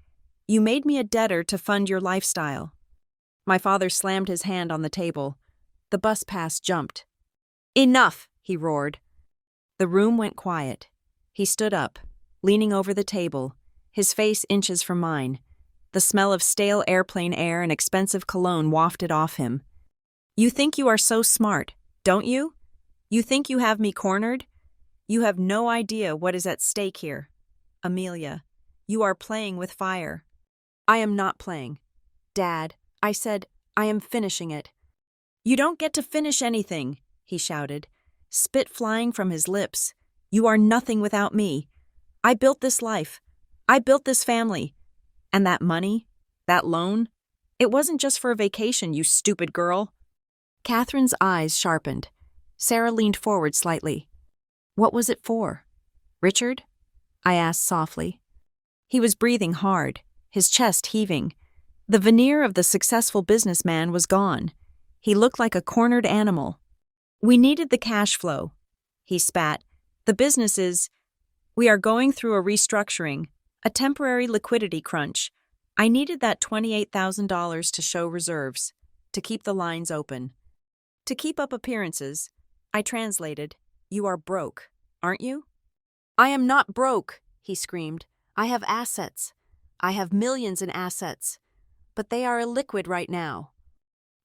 You made me a debtor to fund your lifestyle. My father slammed his hand on the table. The bus pass jumped. Enough, he roared. The room went quiet. He stood up, leaning over the table, his face inches from mine. The smell of stale airplane air and expensive cologne wafted off him. You think you are so smart, don't you? You think you have me cornered? You have no idea what is at stake here. Amelia, you are playing with fire. I am not playing. Dad, I said, I am finishing it. You don't get to finish anything, he shouted, spit flying from his lips. You are nothing without me. I built this life. I built this family. And that money, that loan, it wasn't just for a vacation, you stupid girl. Catherine's eyes sharpened. Sarah leaned forward slightly. What was it for? Richard? I asked softly. He was breathing hard, his chest heaving. The veneer of the successful businessman was gone. He looked like a cornered animal. We needed the cash flow, he spat. The business is... We are going through a restructuring, a temporary liquidity crunch. I needed that $28,000 to show reserves, to keep the lines open. To keep up appearances, I translated, you are broke, aren't you? I am not broke, he screamed. I have assets. I have millions in assets. But they are illiquid right now.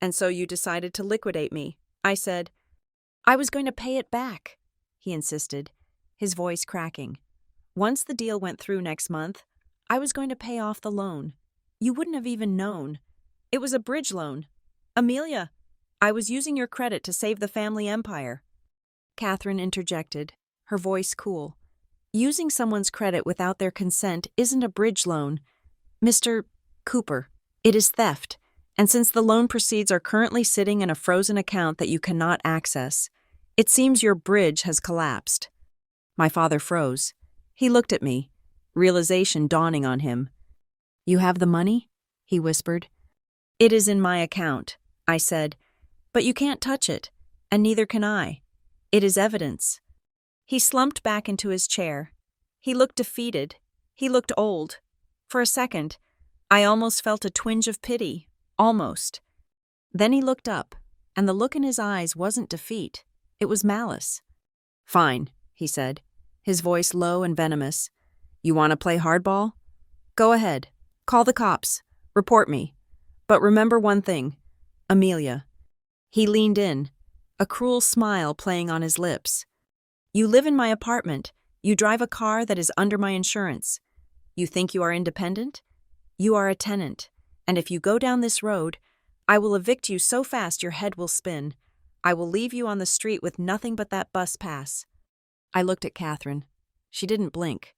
And so you decided to liquidate me, I said. I was going to pay it back, he insisted, his voice cracking. Once the deal went through next month, I was going to pay off the loan. You wouldn't have even known. It was a bridge loan. Amelia, I was using your credit to save the family empire. Catherine interjected, her voice cool. Using someone's credit without their consent isn't a bridge loan. Mr. Cooper, it is theft. And since the loan proceeds are currently sitting in a frozen account that you cannot access, it seems your bridge has collapsed. My father froze. He looked at me, realization dawning on him. You have the money? He whispered. It is in my account, I said. But you can't touch it, and neither can I. It is evidence. He slumped back into his chair. He looked defeated. He looked old. For a second, I almost felt a twinge of pity. Almost. Then he looked up, and the look in his eyes wasn't defeat. It was malice. Fine, he said, his voice low and venomous. You want to play hardball? Go ahead. Call the cops. Report me. But remember one thing. Amelia. He leaned in, a cruel smile playing on his lips. You live in my apartment. You drive a car that is under my insurance. You think you are independent? You are a tenant. And if you go down this road, I will evict you so fast your head will spin. I will leave you on the street with nothing but that bus pass. I looked at Catherine. She didn't blink.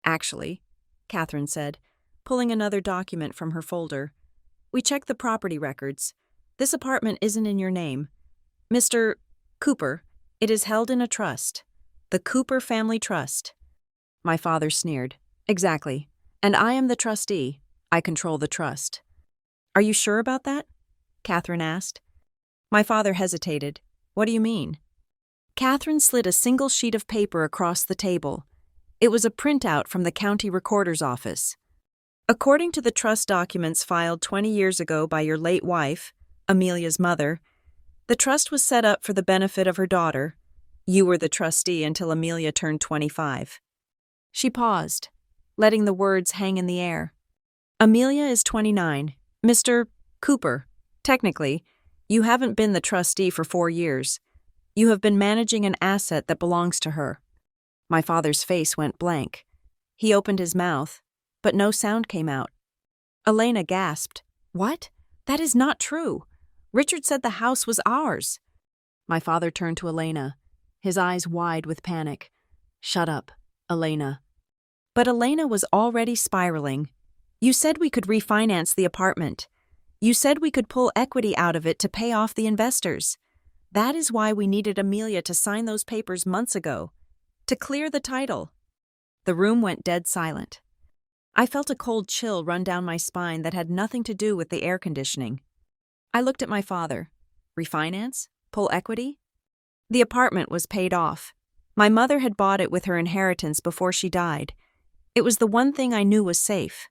Actually, Catherine said, pulling another document from her folder. We checked the property records. This apartment isn't in your name. Mr. Cooper, it is held in a trust. The Cooper Family Trust. My father sneered. Exactly. And I am the trustee. I control the trust. Are you sure about that? Catherine asked. My father hesitated. What do you mean? Catherine slid a single sheet of paper across the table. It was a printout from the county recorder's office. According to the trust documents filed 20 years ago by your late wife, Amelia's mother, the trust was set up for the benefit of her daughter. You were the trustee until Amelia turned 25. She paused, letting the words hang in the air. Amelia is 29. Mr. Cooper, technically, you haven't been the trustee for 4 years. You have been managing an asset that belongs to her. My father's face went blank. He opened his mouth, but no sound came out. Elena gasped. What? That is not true. Richard said the house was ours. My father turned to Elena, his eyes wide with panic. Shut up, Elena. But Elena was already spiraling. You said we could refinance the apartment. You said we could pull equity out of it to pay off the investors. That is why we needed Amelia to sign those papers months ago. To clear the title. The room went dead silent. I felt a cold chill run down my spine that had nothing to do with the air conditioning. I looked at my father. Refinance? Pull equity? The apartment was paid off. My mother had bought it with her inheritance before she died. It was the one thing I knew was safe.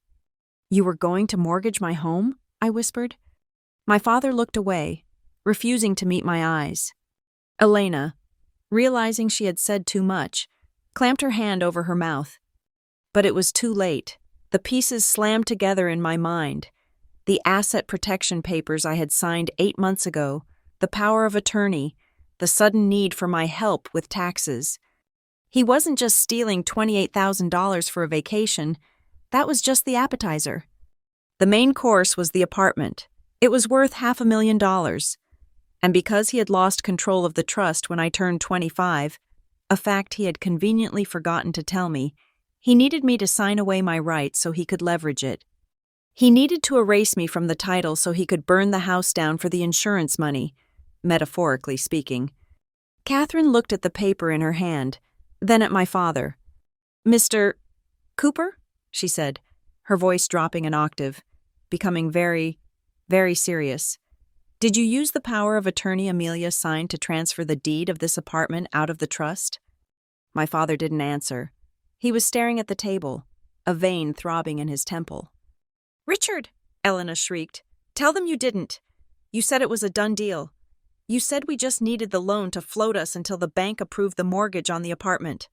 You were going to mortgage my home? I whispered. My father looked away, refusing to meet my eyes. Elena, realizing she had said too much, clamped her hand over her mouth. But it was too late. The pieces slammed together in my mind. The asset protection papers I had signed 8 months ago, the power of attorney, the sudden need for my help with taxes. He wasn't just stealing $28,000 for a vacation. That was just the appetizer. The main course was the apartment. It was worth $500,000. And because he had lost control of the trust when I turned 25, a fact he had conveniently forgotten to tell me, he needed me to sign away my rights so he could leverage it. He needed to erase me from the title so he could burn the house down for the insurance money, metaphorically speaking. Catherine looked at the paper in her hand, then at my father. Mr. Cooper? She said, her voice dropping an octave, becoming very, very serious. Did you use the power of attorney Amelia signed to transfer the deed of this apartment out of the trust? My father didn't answer. He was staring at the table, a vein throbbing in his temple. Richard, Elena shrieked. Tell them you didn't. You said it was a done deal. You said we just needed the loan to float us until the bank approved the mortgage on the apartment.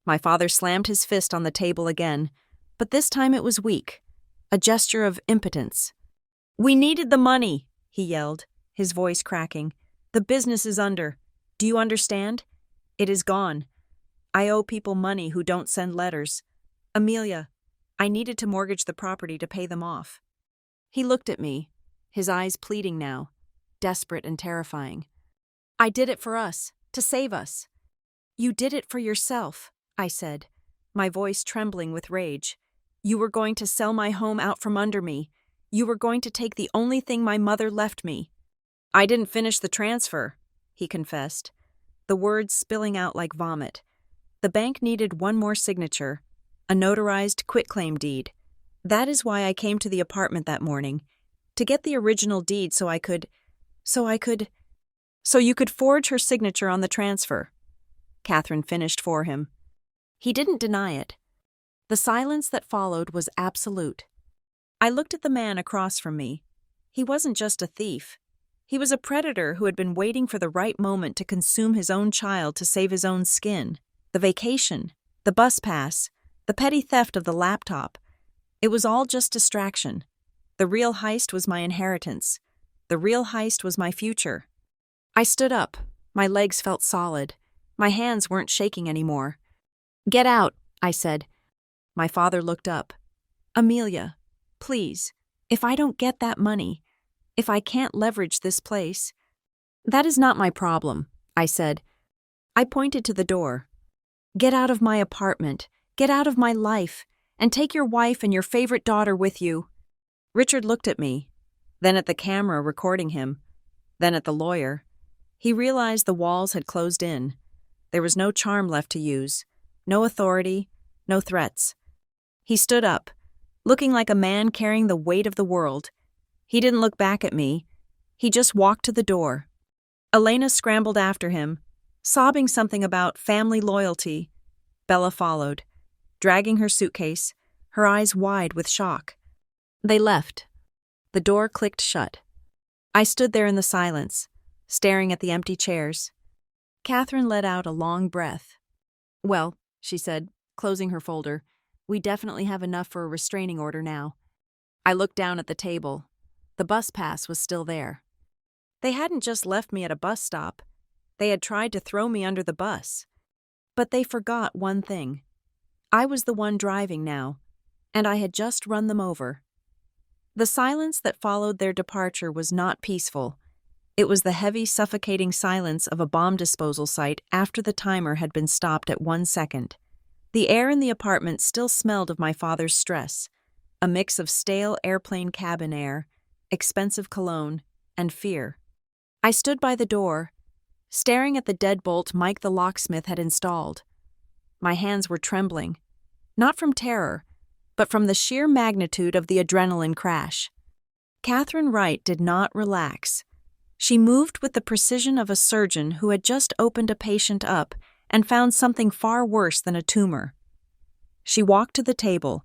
My father slammed his fist on the table again, but this time it was weak, a gesture of impotence. We needed the money, he yelled, his voice cracking. The business is under. Do you understand? It is gone. I owe people money who don't send letters. Amelia, I needed to mortgage the property to pay them off. He looked at me, his eyes pleading now, desperate and terrifying. I did it for us, to save us. You did it for yourself, I said, my voice trembling with rage. You were going to sell my home out from under me. You were going to take the only thing my mother left me. I didn't finish the transfer, he confessed, the words spilling out like vomit. The bank needed one more signature, a notarized quitclaim deed. That is why I came to the apartment that morning, to get the original deed so you could forge her signature on the transfer. Catherine finished for him. He didn't deny it. The silence that followed was absolute. I looked at the man across from me. He wasn't just a thief. He was a predator who had been waiting for the right moment to consume his own child to save his own skin. The vacation, the bus pass, the petty theft of the laptop. It was all just distraction. The real heist was my inheritance. The real heist was my future. I stood up. My legs felt solid. My hands weren't shaking anymore. Get out, I said. My father looked up. Amelia, please, if I don't get that money, if I can't leverage this place. That is not my problem, I said. I pointed to the door. Get out of my apartment. Get out of my life, and take your wife and your favorite daughter with you. Richard looked at me, then at the camera recording him, then at the lawyer. He realized the walls had closed in. There was no charm left to use, no authority, no threats. He stood up, looking like a man carrying the weight of the world. He didn't look back at me. He just walked to the door, Elena scrambled after him, sobbing something about family loyalty. Bella followed, dragging her suitcase, her eyes wide with shock. They left. The door clicked shut. I stood there in the silence, staring at the empty chairs. Catherine let out a long breath. "Well," she said, closing her folder, "we definitely have enough for a restraining order now." I looked down at the table. The bus pass was still there. They hadn't just left me at a bus stop. They had tried to throw me under the bus. But they forgot one thing. I was the one driving now, and I had just run them over. The silence that followed their departure was not peaceful. It was the heavy, suffocating silence of a bomb disposal site after the timer had been stopped at 1 second. The air in the apartment still smelled of my father's stress, a mix of stale airplane cabin air, expensive cologne, and fear. I stood by the door, staring at the deadbolt Mike the locksmith had installed. My hands were trembling, not from terror, but from the sheer magnitude of the adrenaline crash. Catherine Wright did not relax. She moved with the precision of a surgeon who had just opened a patient up and found something far worse than a tumor. She walked to the table,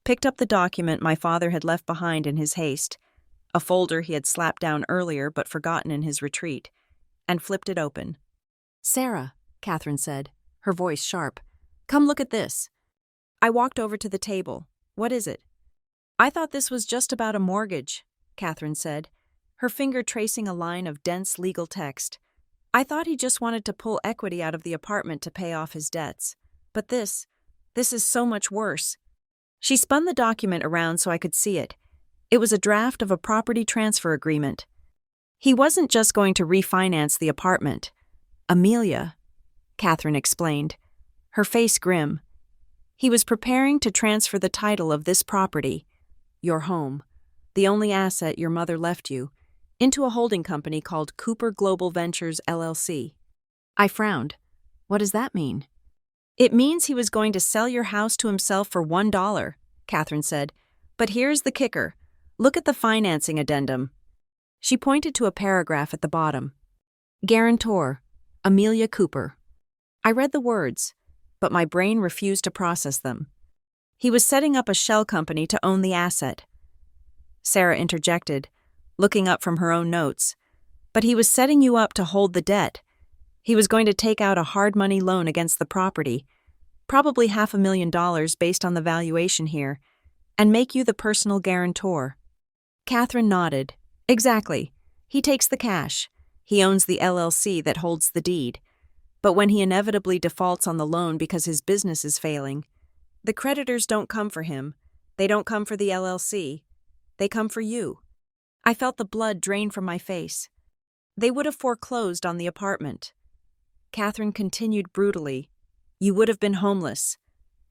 picked up the document my father had left behind in his haste, a folder he had slapped down earlier but forgotten in his retreat, and flipped it open. "Sarah," Catherine said, her voice sharp, "come look at this." I walked over to the table. "What is it?" "I thought this was just about a mortgage," Catherine said, her finger tracing a line of dense legal text. "I thought he just wanted to pull equity out of the apartment to pay off his debts. But this is so much worse." She spun the document around so I could see it. It was a draft of a property transfer agreement. He wasn't just going to refinance the apartment. Amelia, Catherine explained, her face grim. He was preparing to transfer the title of this property, your home, the only asset your mother left you, into a holding company called Cooper Global Ventures, LLC. I frowned. "What does that mean?" "It means he was going to sell your house to himself for $1, Catherine said. "But here's the kicker. Look at the financing addendum." She pointed to a paragraph at the bottom. "Guarantor, Amelia Cooper." I read the words, but my brain refused to process them. He was setting up a shell company to own the asset. Sarah interjected, looking up from her own notes. "But he was setting you up to hold the debt. He was going to take out a hard money loan against the property, probably $500,000 based on the valuation here, and make you the personal guarantor." Catherine nodded. "Exactly. He takes the cash. He owns the LLC that holds the deed. But when he inevitably defaults on the loan because his business is failing, the creditors don't come for him. They don't come for the LLC. They come for you." I felt the blood drain from my face. "They would have foreclosed on the apartment." Catherine continued brutally. "You would have been homeless,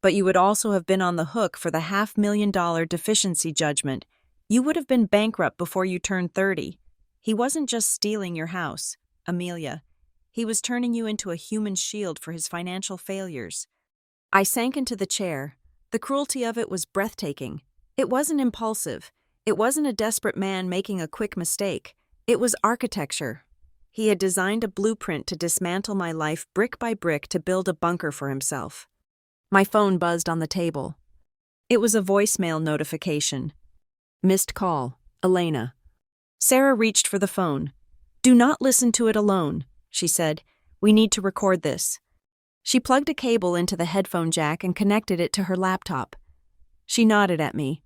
but you would also have been on the hook for the $500,000 deficiency judgment. You would have been bankrupt before you turned 30. He wasn't just stealing your house, Amelia. He was turning you into a human shield for his financial failures." I sank into the chair. The cruelty of it was breathtaking. It wasn't impulsive. It wasn't a desperate man making a quick mistake. It was architecture. He had designed a blueprint to dismantle my life brick by brick to build a bunker for himself. My phone buzzed on the table. It was a voicemail notification. "Missed call, Elena." Sarah reached for the phone. "Do not listen to it alone," she said. "We need to record this." She plugged a cable into the headphone jack and connected it to her laptop. She nodded at me.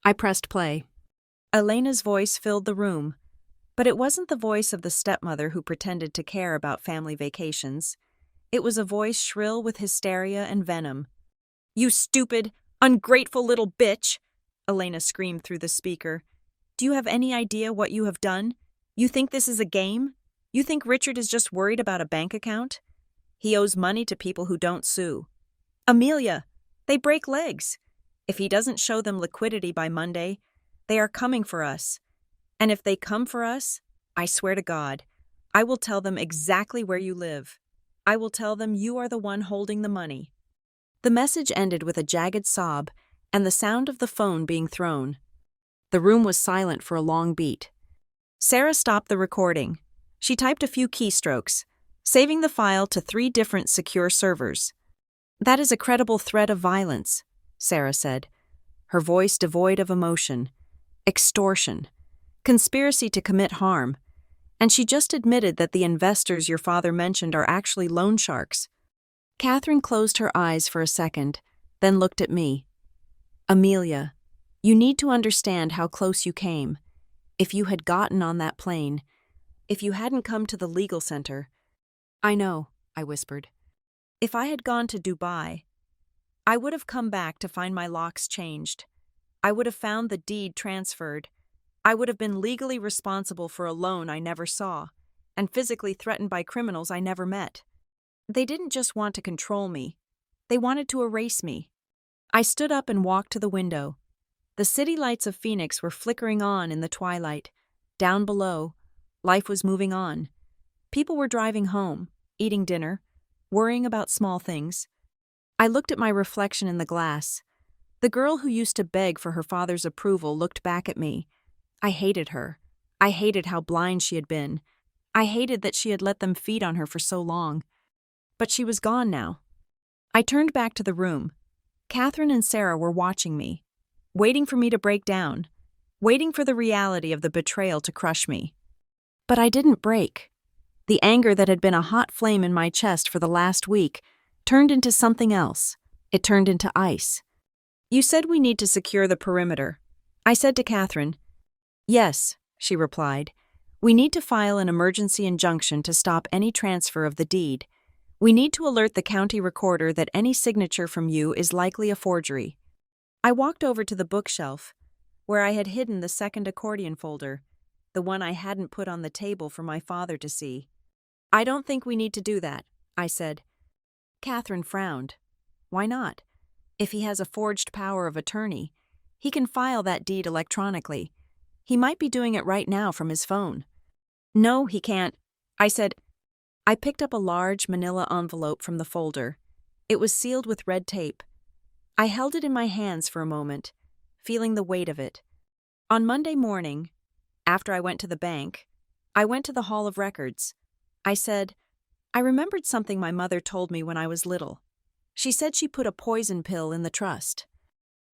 I pressed play. Elena's voice filled the room, but it wasn't the voice of the stepmother who pretended to care about family vacations. It was a voice shrill with hysteria and venom. "You stupid, ungrateful little bitch!" Elena screamed through the speaker. "Do you have any idea what you have done? You think this is a game? You think Richard is just worried about a bank account? He owes money to people who don't sue. Amelia, they break legs. If he doesn't show them liquidity by Monday, they are coming for us. And if they come for us, I swear to God, I will tell them exactly where you live. I will tell them you are the one holding the money." The message ended with a jagged sob and the sound of the phone being thrown. The room was silent for a long beat. Sarah stopped the recording. She typed a few keystrokes, saving the file to 3 different secure servers. "That is a credible threat of violence," Sarah said, her voice devoid of emotion. "Extortion. Conspiracy to commit harm. And she just admitted that the investors your father mentioned are actually loan sharks." Catherine closed her eyes for a second, then looked at me. "Amelia, you need to understand how close you came. If you had gotten on that plane, if you hadn't come to the legal center—" "I know," I whispered. "If I had gone to Dubai, I would have come back to find my locks changed. I would have found the deed transferred. I would have been legally responsible for a loan I never saw, and physically threatened by criminals I never met. They didn't just want to control me. They wanted to erase me." I stood up and walked to the window. The city lights of Phoenix were flickering on in the twilight. Down below, life was moving on. People were driving home, eating dinner, worrying about small things. I looked at my reflection in the glass. The girl who used to beg for her father's approval looked back at me. I hated her. I hated how blind she had been. I hated that she had let them feed on her for so long. But she was gone now. I turned back to the room. Catherine and Sarah were watching me, waiting for me to break down, waiting for the reality of the betrayal to crush me. But I didn't break. The anger that had been a hot flame in my chest for the last week turned into something else. It turned into ice. "You said we need to secure the perimeter," I said to Catherine. "Yes," she replied. "We need to file an emergency injunction to stop any transfer of the deed. We need to alert the county recorder that any signature from you is likely a forgery." I walked over to the bookshelf, where I had hidden the second accordion folder, the one I hadn't put on the table for my father to see. "I don't think we need to do that," I said. Catherine frowned. "Why not? If he has a forged power of attorney, he can file that deed electronically. He might be doing it right now from his phone." "No, he can't," I said. I picked up a large manila envelope from the folder. It was sealed with red tape. I held it in my hands for a moment, feeling the weight of it. On Monday morning, after I went to the bank, I went to the Hall of Records. I said, "I remembered something my mother told me when I was little. She said she put a poison pill in the trust."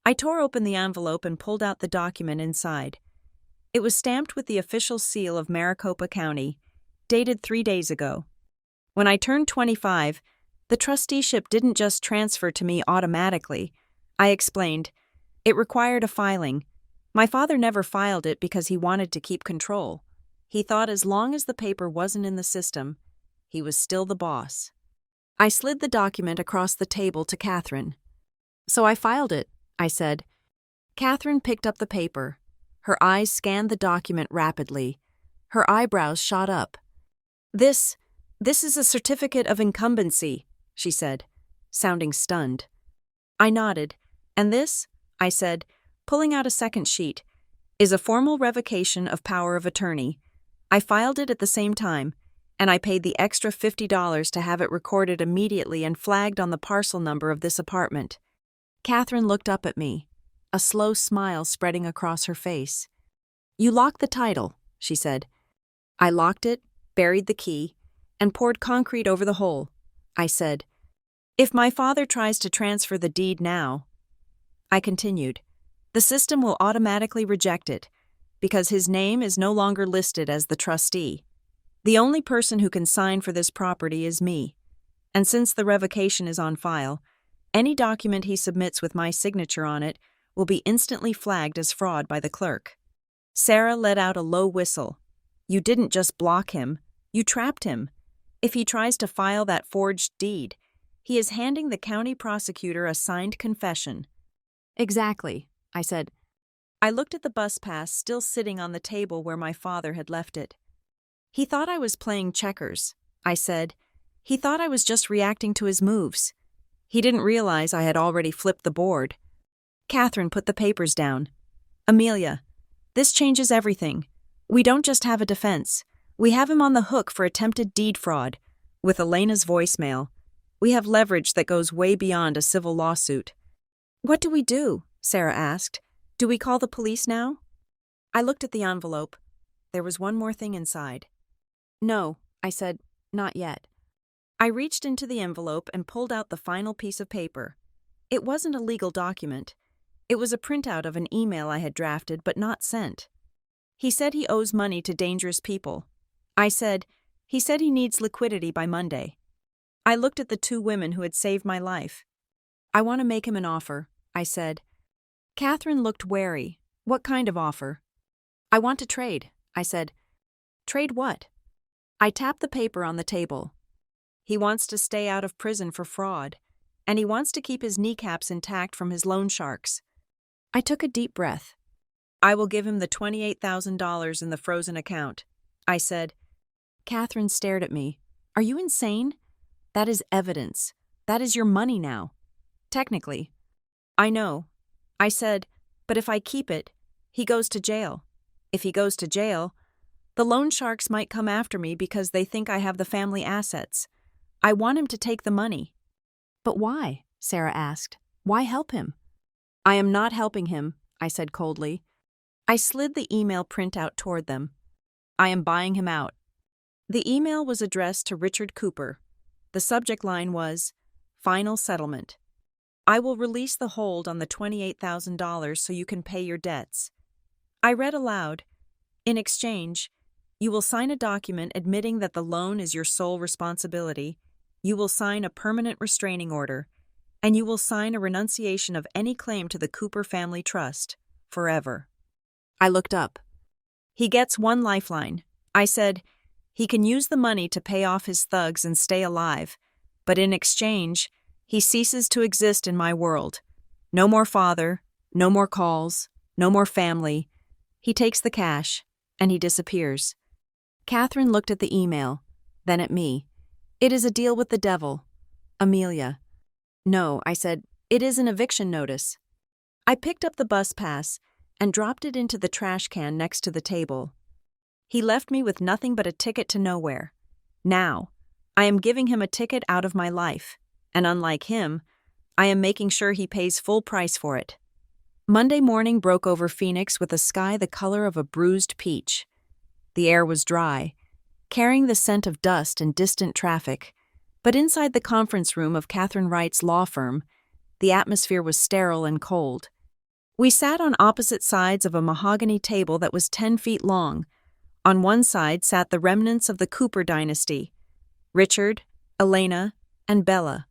I tore open the envelope and pulled out the document inside. It was stamped with the official seal of Maricopa County, dated 3 days ago. When I turned 25, the trusteeship didn't just transfer to me automatically. I explained. It required a filing. My father never filed it because he wanted to keep control. He thought as long as the paper wasn't in the system, he was still the boss. I slid the document across the table to Catherine. "So I filed it," I said. Catherine picked up the paper. Her eyes scanned the document rapidly. Her eyebrows shot up. This is a certificate of incumbency," she said, sounding stunned. I nodded. "And this," I said, pulling out a second sheet, "is a formal revocation of power of attorney. I filed it at the same time, and I paid the extra $50 to have it recorded immediately and flagged on the parcel number of this apartment." Catherine looked up at me, a slow smile spreading across her face. "You locked the title," she said. I locked it, buried the key, and poured concrete over the hole. I said, "If my father tries to transfer the deed now," I continued, "the system will automatically reject it, because his name is no longer listed as the trustee. The only person who can sign for this property is me, and since the revocation is on file, any document he submits with my signature on it will be instantly flagged as fraud by the clerk." Sarah let out a low whistle. "You didn't just block him, you trapped him. If he tries to file that forged deed, he is handing the county prosecutor a signed confession." "Exactly," I said. I looked at the bus pass still sitting on the table where my father had left it. "He thought I was playing checkers," I said. "He thought I was just reacting to his moves. He didn't realize I had already flipped the board." Catherine put the papers down. "Amelia, this changes everything. We don't just have a defense. We have him on the hook for attempted deed fraud. With Elena's voicemail, we have leverage that goes way beyond a civil lawsuit." "What do we do?" Sarah asked. "Do we call the police now?" I looked at the envelope. There was one more thing inside. No, I said, not yet. I reached into the envelope and pulled out the final piece of paper. It wasn't a legal document. It was a printout of an email I had drafted but not sent. He said he owes money to dangerous people. I said, he said he needs liquidity by Monday. I looked at the two women who had saved my life. I want to make him an offer, I said. Catherine looked wary. What kind of offer? I want to trade, I said. Trade what? I tapped the paper on the table. He wants to stay out of prison for fraud, and he wants to keep his kneecaps intact from his loan sharks. I took a deep breath. I will give him the $28,000 in the frozen account, I said. Catherine stared at me. Are you insane? That is evidence. That is your money now. Technically. I know. I said, but if I keep it, he goes to jail. If he goes to jail, the loan sharks might come after me because they think I have the family assets. I want him to take the money. But why? Sarah asked. Why help him? I am not helping him, I said coldly. I slid the email printout toward them. I am buying him out. The email was addressed to Richard Cooper. The subject line was, Final Settlement. I will release the hold on the $28,000 so you can pay your debts. I read aloud, in exchange, you will sign a document admitting that the loan is your sole responsibility, you will sign a permanent restraining order, and you will sign a renunciation of any claim to the Cooper Family Trust, forever. I looked up. He gets one lifeline. I said, he can use the money to pay off his thugs and stay alive, but in exchange, he ceases to exist in my world. No more father, no more calls, no more family. He takes the cash, and he disappears. Catherine looked at the email, then at me. It is a deal with the devil. Amelia. No, I said, it is an eviction notice. I picked up the bus pass and dropped it into the trash can next to the table. He left me with nothing but a ticket to nowhere. Now, I am giving him a ticket out of my life, and unlike him, I am making sure he pays full price for it. Monday morning broke over Phoenix with a sky the color of a bruised peach. The air was dry, carrying the scent of dust and distant traffic, but inside the conference room of Catherine Wright's law firm, the atmosphere was sterile and cold. We sat on opposite sides of a mahogany table that was 10 feet long. On one side sat the remnants of the Cooper dynasty, Richard, Elena, and Bella.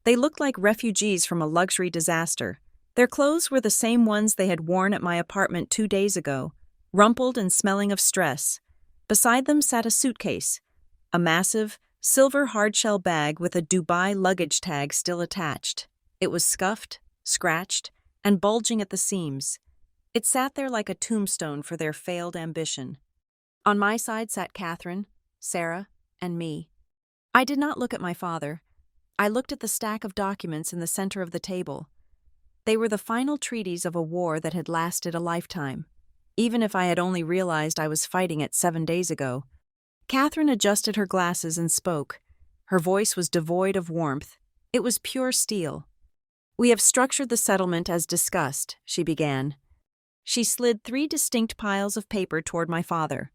They looked like refugees from a luxury disaster. Their clothes were the same ones they had worn at my apartment 2 days ago, rumpled and smelling of stress. Beside them sat a suitcase, a massive, silver hardshell bag with a Dubai luggage tag still attached. It was scuffed, scratched, and bulging at the seams. It sat there like a tombstone for their failed ambition. On my side sat Catherine, Sarah, and me. I did not look at my father. I looked at the stack of documents in the center of the table. They were the final treaties of a war that had lasted a lifetime, even if I had only realized I was fighting it 7 days ago. Catherine adjusted her glasses and spoke. Her voice was devoid of warmth. It was pure steel. We have structured the settlement as discussed, she began. She slid 3 distinct piles of paper toward my father.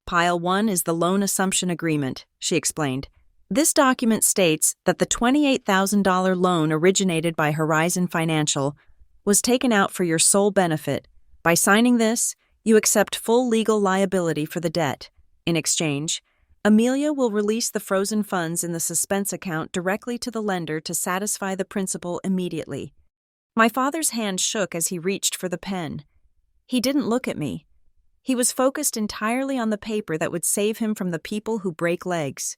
Pile 1 is the loan assumption agreement, she explained. This document states that the $28,000 loan originated by Horizon Financial was taken out for your sole benefit. By signing this, you accept full legal liability for the debt. In exchange, Amelia will release the frozen funds in the suspense account directly to the lender to satisfy the principal immediately. My father's hand shook as he reached for the pen. He didn't look at me. He was focused entirely on the paper that would save him from the people who break legs.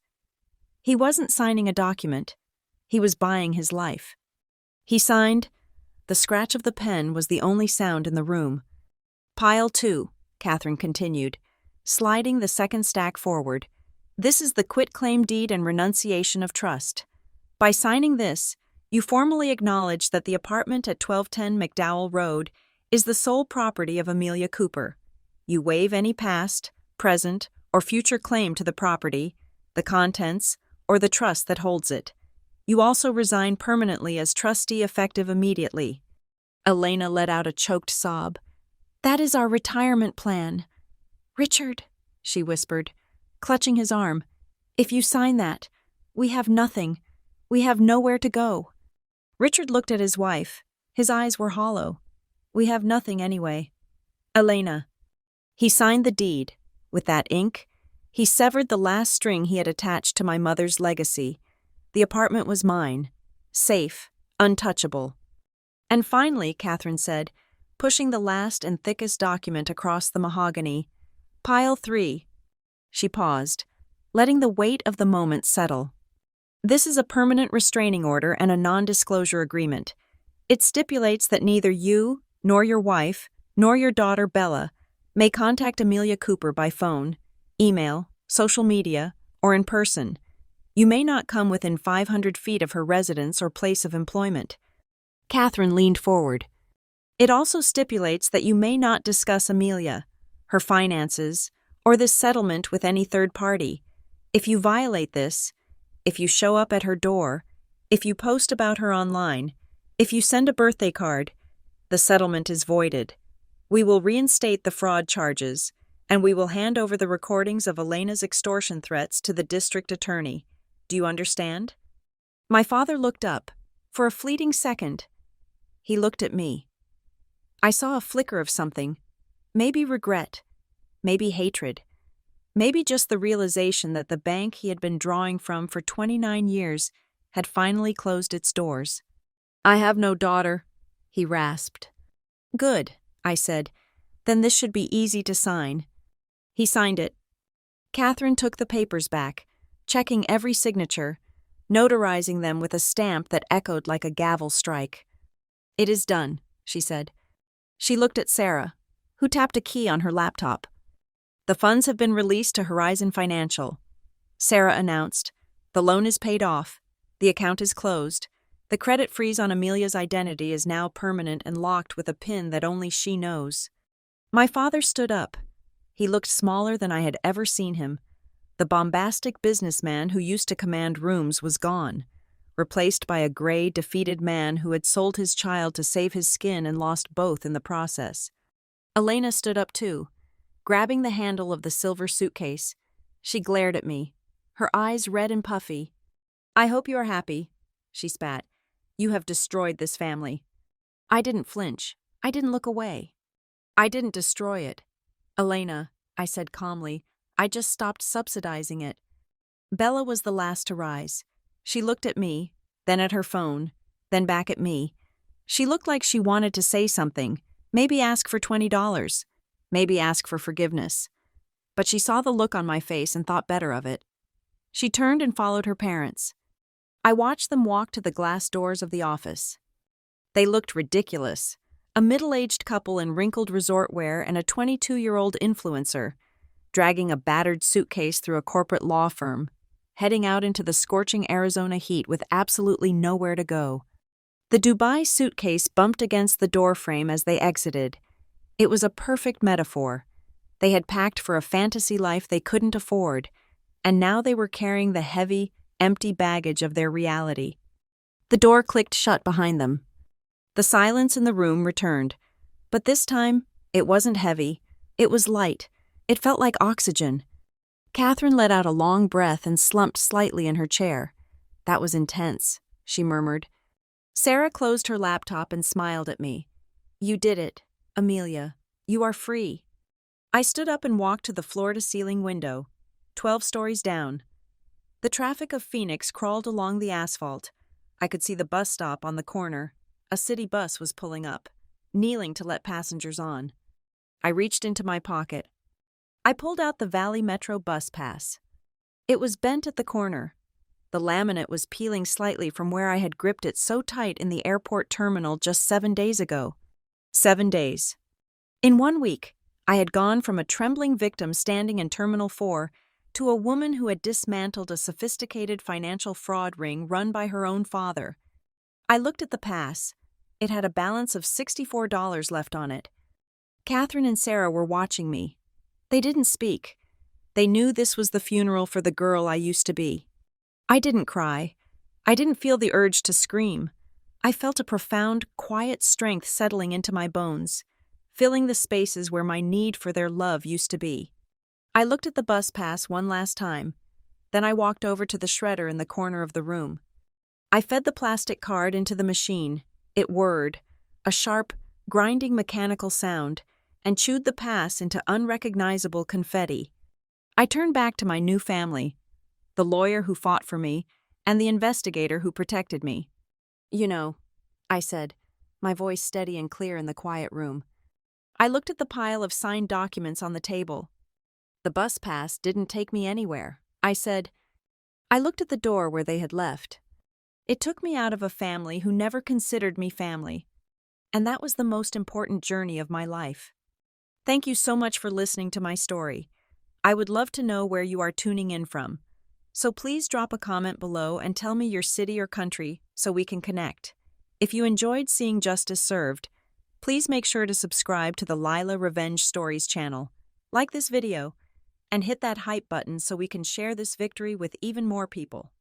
He wasn't signing a document. He was buying his life. He signed. The scratch of the pen was the only sound in the room. Pile 2, Catherine continued, sliding the second stack forward. This is the quitclaim deed and renunciation of trust. By signing this, you formally acknowledge that the apartment at 1210 McDowell Road is the sole property of Amelia Cooper. You waive any past, present, or future claim to the property, the contents, or the trust that holds it. You also resign permanently as trustee effective immediately. Elena let out a choked sob. That is our retirement plan. Richard, she whispered, clutching his arm. "If you sign that, we have nothing. We have nowhere to go." Richard looked at his wife. His eyes were hollow. "We have nothing anyway. Elena." He signed the deed. With that ink, he severed the last string he had attached to my mother's legacy. The apartment was mine. Safe, untouchable. "And finally," Catherine said, pushing the last and thickest document across the mahogany, "Pile 3. She paused, letting the weight of the moment settle. "This is a permanent restraining order and a non-disclosure agreement. It stipulates that neither you, nor your wife, nor your daughter Bella may contact Amelia Cooper by phone, email, social media, or in person. You may not come within 500 feet of her residence or place of employment." Catherine leaned forward. "It also stipulates that you may not discuss Amelia, her finances, or this settlement with any third party. If you violate this, if you show up at her door, if you post about her online, if you send a birthday card, the settlement is voided. We will reinstate the fraud charges, and we will hand over the recordings of Elena's extortion threats to the district attorney. Do you understand?" My father looked up. For a fleeting second, he looked at me. I saw a flicker of something, maybe regret, maybe hatred, maybe just the realization that the bank he had been drawing from for 29 years had finally closed its doors. "I have no daughter," he rasped. "Good," I said. "Then this should be easy to sign." He signed it. Catherine took the papers back, checking every signature, notarizing them with a stamp that echoed like a gavel strike. "It is done," she said. She looked at Sarah, who tapped a key on her laptop. "The funds have been released to Horizon Financial," Sarah announced. "The loan is paid off. The account is closed. The credit freeze on Amelia's identity is now permanent and locked with a pin that only she knows." My father stood up. He looked smaller than I had ever seen him. The bombastic businessman who used to command rooms was gone, replaced by a gray, defeated man who had sold his child to save his skin and lost both in the process. Elena stood up too, grabbing the handle of the silver suitcase. She glared at me, her eyes red and puffy. "I hope you are happy," she spat. "You have destroyed this family." I didn't flinch. I didn't look away. "I didn't destroy it, Elena," I said calmly. "I just stopped subsidizing it." Bella was the last to rise. She looked at me, then at her phone, then back at me. She looked like she wanted to say something, maybe ask for $20, maybe ask for forgiveness. But she saw the look on my face and thought better of it. She turned and followed her parents. I watched them walk to the glass doors of the office. They looked ridiculous. A middle-aged couple in wrinkled resort wear and a 22-year-old influencer, dragging a battered suitcase through a corporate law firm, heading out into the scorching Arizona heat with absolutely nowhere to go. The Dubai suitcase bumped against the doorframe as they exited. It was a perfect metaphor. They had packed for a fantasy life they couldn't afford, and now they were carrying the heavy, empty baggage of their reality. The door clicked shut behind them. The silence in the room returned, but this time, it wasn't heavy. It was light. It felt like oxygen. Catherine let out a long breath and slumped slightly in her chair. "That was intense," she murmured. Sarah closed her laptop and smiled at me. "You did it, Amelia. You are free." I stood up and walked to the floor-to-ceiling window, 12 stories down. The traffic of Phoenix crawled along the asphalt. I could see the bus stop on the corner. A city bus was pulling up, kneeling to let passengers on. I reached into my pocket. I pulled out the Valley Metro bus pass. It was bent at the corner. The laminate was peeling slightly from where I had gripped it so tight in the airport terminal just 7 days ago. 7 days. In 1 week, I had gone from a trembling victim standing in Terminal 4 to a woman who had dismantled a sophisticated financial fraud ring run by her own father. I looked at the pass. It had a balance of $64 left on it. Catherine and Sarah were watching me. They didn't speak. They knew this was the funeral for the girl I used to be. I didn't cry. I didn't feel the urge to scream. I felt a profound, quiet strength settling into my bones, filling the spaces where my need for their love used to be. I looked at the bus pass one last time. Then I walked over to the shredder in the corner of the room. I fed the plastic card into the machine. It whirred, a sharp, grinding mechanical sound, and chewed the pass into unrecognizable confetti. I turned back to my new family, the lawyer who fought for me, and the investigator who protected me. "You know," I said, my voice steady and clear in the quiet room. I looked at the pile of signed documents on the table. "The bus pass didn't take me anywhere," I said. I looked at the door where they had left. It took me out of a family who never considered me family. And that was the most important journey of my life. Thank you so much for listening to my story. I would love to know where you are tuning in from. So please drop a comment below and tell me your city or country so we can connect. If you enjoyed seeing justice served, please make sure to subscribe to the Lila Revenge Stories channel, like this video, and hit that hype button so we can share this victory with even more people.